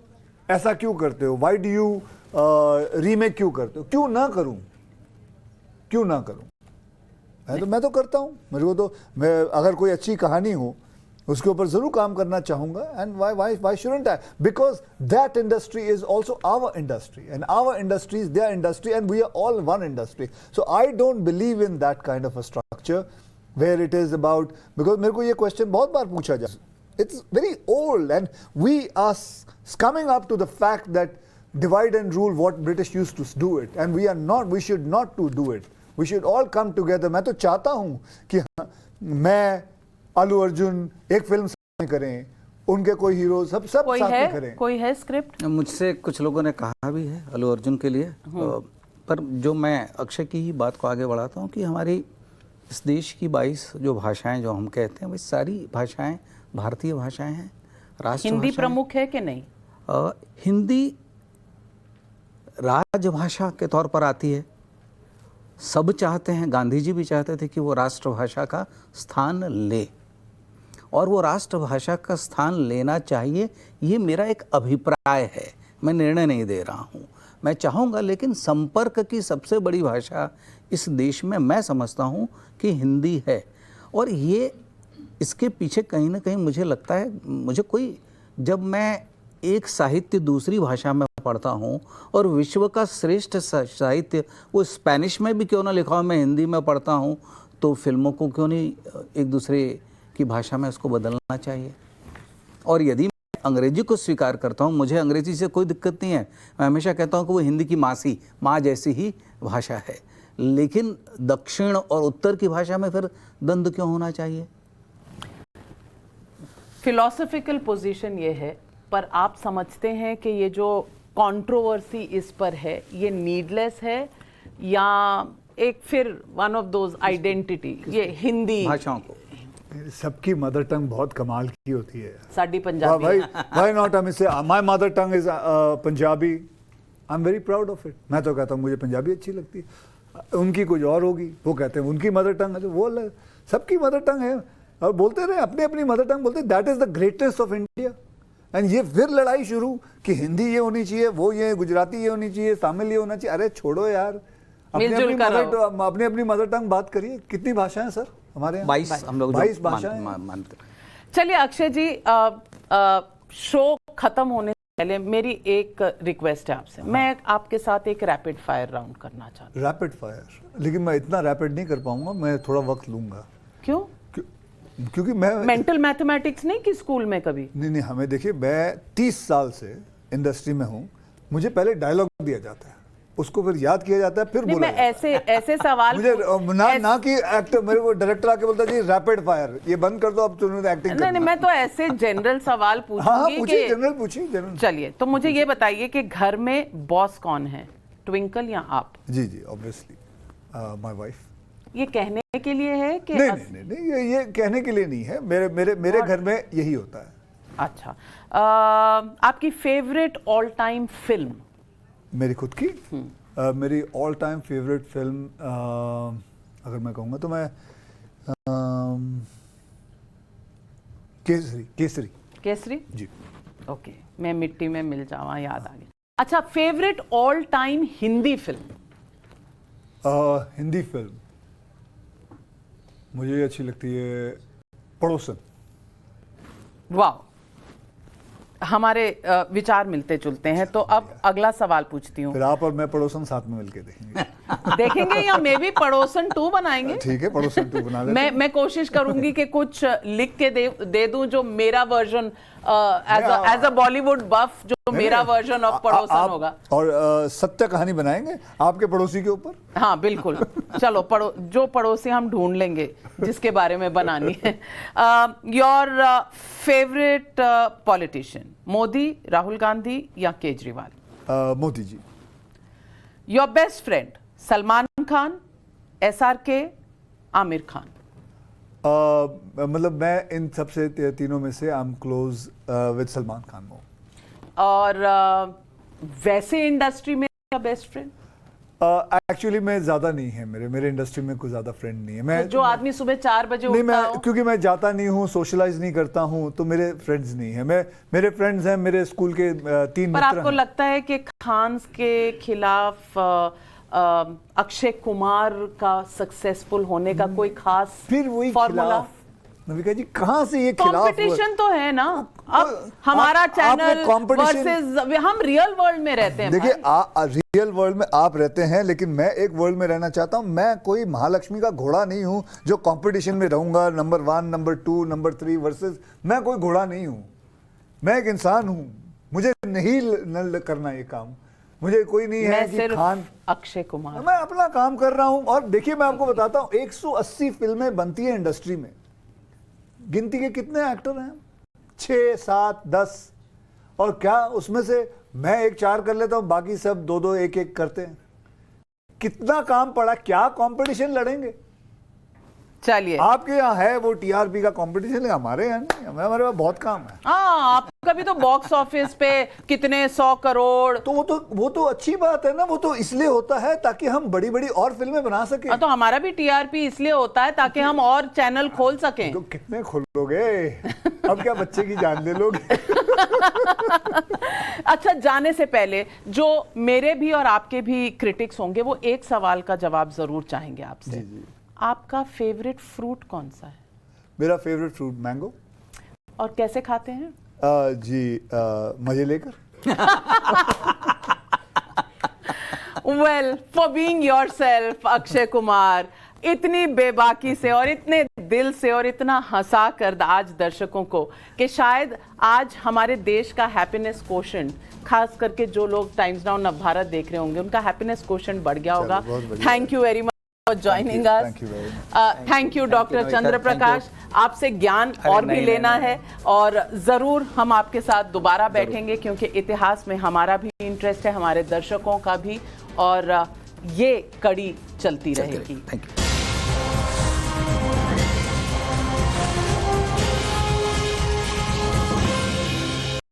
Speaker 2: ऐसा क्यों करते हो, वाई डू यू रीमेक क्यों करते हो? क्यों ना करूं, क्यों ना करूं? मैं तो करता हूं। मेरे को तो, मैं अगर कोई अच्छी कहानी हो उसके ऊपर जरूर काम करना चाहूंगा। And why shouldn't I? Because that industry is also our industry, and our industry is their industry, and we are all one industry. So I don't believe in that kind of a structure where it is about, because मेरे को ये question बहुत बार पूछा जाता है. It's very old, and we are coming up to the fact that divide and rule what British used to do it, and we are not. We should not to do it. We should all come together. मैं तो चाहता हूँ कि मैं अल्लू अर्जुन एक film में करें, उनके कोई हीरो सब साथ में करें।
Speaker 1: कोई है स्क्रिप्ट?
Speaker 7: मुझसे कुछ लोगों ने कहा भी है अल्लू अर्जुन के लिए, पर जो मैं अक्षय की ही बात को आगे बढ़ाता हूँ कि हमारी इस देश की 22 जो भाषाएं जो हम कहते हैं वो सारी भाषाएं भारतीय भाषाएं हैं, राष्ट्रभाषाएं।
Speaker 1: हिंदी प्रमुख है कि नहीं?
Speaker 7: हिंदी राजभाषा के तौर पर आती है। सब चाहते हैं, गांधी जी भी चाहते थे कि वो राष्ट्रभाषा का स्थान ले, और वो राष्ट्रभाषा का स्थान लेना चाहिए। ये मेरा एक अभिप्राय है, मैं निर्णय नहीं दे रहा हूँ। मैं चाहूँगा, लेकिन संपर्क की सबसे बड़ी भाषा इस देश में मैं समझता हूँ कि हिंदी है। और ये इसके पीछे कहीं ना कहीं मुझे लगता है, मुझे कोई, जब मैं एक साहित्य दूसरी भाषा में पढ़ता हूँ और विश्व का श्रेष्ठ साहित्य वो स्पेनिश में भी क्यों ना लिखा हो, मैं हिंदी में पढ़ता हूँ, तो फिल्मों को क्यों नहीं एक दूसरे की भाषा में उसको बदलना चाहिए। और यदि मैं अंग्रेजी को स्वीकार करता हूँ, मुझे अंग्रेजी से कोई दिक्कत नहीं है। मैं हमेशा कहता हूँ कि वो हिंदी की माँ जैसी ही भाषा है, लेकिन दक्षिण और उत्तर की भाषा में फिर द्वंद्व क्यों होना चाहिए?
Speaker 1: फिलॉसफिकल पोजीशन ये है, पर आप समझते हैं कि ये जो कंट्रोवर्सी इस पर है ये नीडलेस है, या एक फिर वन ऑफ दोज आइडेंटिटी, ये हिंदी
Speaker 7: भाषाओं को
Speaker 2: सबकी मदर टंग बहुत कमाल की होती है।
Speaker 1: साडी पंजाबी,
Speaker 2: व्हाई नॉट? आई से my mother tongue is Punjabi, I am very proud of it. मैं तो कहता हूँ मुझे पंजाबी अच्छी लगती है, उनकी कुछ और होगी, वो कहते हैं उनकी मदर टंग है, तो वो अलग, सबकी मदर टंग है और बोलते रहे अपनी अपनी मदर टंग बोलते, that is the greatest of India. And ये फिर लड़ाई शुरू कि हिंदी ये होनी चाहिए, वो ये गुजराती ये होनी चाहिए, तमिल ये होना चाहिए। अरे छोड़ो यार, अपनी अपनी मदर टंग बात करिए। कितनी भाषाएं सर हमारे यहाँ?
Speaker 7: 22 हम लोग
Speaker 2: 22 भाषाएं
Speaker 7: मानते।
Speaker 1: चलिए अक्षय जी, शो खत्म होने से पहले मेरी एक रिक्वेस्ट है आपसे। मैं आपके साथ एक रैपिड फायर राउंड करना चाहती हूँ।
Speaker 2: Rapid fire? लेकिन मैं इतना रैपिड नहीं कर पाऊंगा, मैं थोड़ा वक्त लूंगा।
Speaker 1: क्यों?
Speaker 2: क्योंकि मैं
Speaker 1: मेंटल मैथमेटिक्स नहीं कि स्कूल में कभी?
Speaker 2: नहीं, हमें देखिए, मैं 30 साल से इंडस्ट्री में हूँ, मुझे पहले डायलॉग दिया जाता है, उसको फिर याद किया जाता है, फिर बोला
Speaker 1: मैं ऐसे सवाल
Speaker 2: मुझे ना कि एक्टर मेरे को डायरेक्टर आके बोलता जी रैपिड फायर ये बंद कर दो, अब तुमने एक्टिंग
Speaker 1: नहीं, मैं तो ऐसे जनरल सवाल पूछूंगी कि
Speaker 2: जनरल पूछिए।
Speaker 1: चलिए, तो मुझे ये बताइए कि घर में बॉस कौन है, ट्विंकल या आप?
Speaker 2: जी ऑब्वियसली माय वाइफ।
Speaker 1: ये कहने के लिए है कि
Speaker 2: नहीं, ये कहने के लिए नहीं है, मेरे घर में यही होता है।
Speaker 1: अच्छा, आपकी फेवरेट ऑल टाइम फिल्म?
Speaker 2: मेरी खुद की मेरी ऑल टाइम फेवरेट फिल्म अगर मैं कहूँगा तो मैं केसरी जी।
Speaker 1: ओके, मैं मिट्टी में मिल जावा याद आ गया। अच्छा, favourite all time Hindi film?
Speaker 2: Hindi film मुझे ये अच्छी लगती है पड़ोसन।
Speaker 1: वाह, हमारे विचार मिलते जुलते हैं। तो अब अगला सवाल पूछती हूँ।
Speaker 2: फिर आप और मैं पड़ोसन साथ में मिलके देखेंगे।
Speaker 1: देखेंगे या मे भी पड़ोसन 2 बनाएंगे?
Speaker 2: ठीक है, पड़ोसन 2 बना लेते हैं।
Speaker 1: मैं कोशिश करूंगी कि कुछ लिख के दे दूं जो मेरा वर्जन एज अ बॉलीवुड बफ, जो मेरा वर्जन ऑफ पड़ोसन होगा।
Speaker 2: और सत्य कहानी बनाएंगे आपके पड़ोसी के ऊपर।
Speaker 1: हाँ बिल्कुल, चलो जो पड़ोसी हम ढूंढ लेंगे जिसके बारे में बनानी है। Your favourite politician, Modi, Rahul Gandhi या Kejriwal?
Speaker 2: Modi ji.
Speaker 1: Your best friend, Salman Khan, SRK, Aamir Khan?
Speaker 2: मतलब मैं इन सबसे तीनों में से I am close with Salman Khan.
Speaker 1: और वैसे इंडस्ट्री में बेस्ट फ्रेंड?
Speaker 2: एक्चुअली मैं ज़्यादा नहीं है, मेरे इंडस्ट्री में कोई ज़्यादा फ्रेंड नहीं है। मैं
Speaker 1: जो आदमी सुबह 4 बजे
Speaker 2: नहीं,
Speaker 1: उठता
Speaker 2: मैं
Speaker 1: हो?
Speaker 2: क्योंकि मैं जाता नहीं हूँ, सोशलाइज नहीं करता हूँ, तो मेरे फ्रेंड्स नहीं है। मेरे फ्रेंड्स हैं मेरे स्कूल के 3
Speaker 1: पर
Speaker 2: मित्र
Speaker 1: आपको
Speaker 2: हैं।
Speaker 1: लगता है कि खान के खिलाफ अक्षय कुमार का सक्सेसफुल होने का कोई खास
Speaker 2: फिर वही
Speaker 1: फॉर्मूला?
Speaker 2: खिलाफ, नविका जी कहाँ से ये खिलाफ?
Speaker 1: कंपटीशन तो है ना। अब हमारा
Speaker 2: आपने
Speaker 1: चैनल
Speaker 2: competition-
Speaker 1: वर्सेस, हम रियल वर्ल्ड में रहते हैं।
Speaker 2: देखिए रियल वर्ल्ड में आप रहते हैं, लेकिन मैं एक वर्ल्ड में रहना चाहता हूं। मैं कोई महालक्ष्मी का घोड़ा नहीं हूं जो कंपटीशन में रहूंगा, नंबर 1, नंबर 2, नंबर 3 वर्सेस। मैं कोई घोड़ा नहीं हूं, मैं एक इंसान हूं। मुझे नहीं करना ये काम, मुझे कोई नहीं है
Speaker 1: मैं
Speaker 2: कि
Speaker 1: सिर्फ
Speaker 2: खान।
Speaker 1: अक्षय कुमार,
Speaker 2: मैं अपना काम कर रहा हूं। और देखिए मैं आपको बताता हूं, 180 फिल्में बनती है इंडस्ट्री में, गिनती के कितने एक्टर हैं? 6, 7, 10। और क्या उसमें से मैं 1-4 कर लेता हूं, बाकी सब 2-2, 1-1 करते हैं। कितना काम पड़ा, क्या कंपटीशन लड़ेंगे?
Speaker 1: चलिए।
Speaker 2: आपके यहाँ है वो टीआरपी का कंपटीशन, हमारे यहाँ नहीं, हमारे पास बहुत काम है।
Speaker 1: हाँ, आपका भी तो बॉक्स ऑफिस पे कितने 100 करोड़।
Speaker 2: तो वो तो अच्छी बात है ना। वो तो इसलिए होता है ताकि हम बड़ी बड़ी और फिल्में बना सके।
Speaker 1: तो हमारा भी टीआरपी इसलिए होता है ताकि हम और चैनल खोल सकें।
Speaker 2: तो कितने खोलोगे? अब क्या बच्चे की जान ले लोगे?
Speaker 1: अच्छा, जाने से पहले जो मेरे भी और आपके भी क्रिटिक्स होंगे, वो एक सवाल का जवाब जरूर चाहेंगे आपसे।
Speaker 2: जी।
Speaker 1: आपका फेवरेट फ्रूट कौन सा है?
Speaker 2: मेरा फेवरेट फ्रूट मैंगो।
Speaker 1: और कैसे खाते हैं?
Speaker 2: मजे लेकर।
Speaker 1: Well, for being yourself Akshay Kumar, इतनी बेबाकी से और इतने दिल से और इतना हंसा कर आज दर्शकों को कि शायद आज हमारे देश का हैप्पीनेस कोशेंट, खास करके जो लोग टाइम्स नाउ नवभारत देख रहे होंगे, उनका हैप्पीनेस कोशेंट बढ़ गया होगा। Thank you very much for joining us. Thank you doctor Chandra Prakash. आपसे ज्ञान और भी लेना है और जरूर हम आपके साथ दोबारा बैठेंगे, क्योंकि इतिहास में हमारा भी इंटरेस्ट है, हमारे दर्शकों का भी, और ये कड़ी चलती रहेगी।
Speaker 7: Thank you.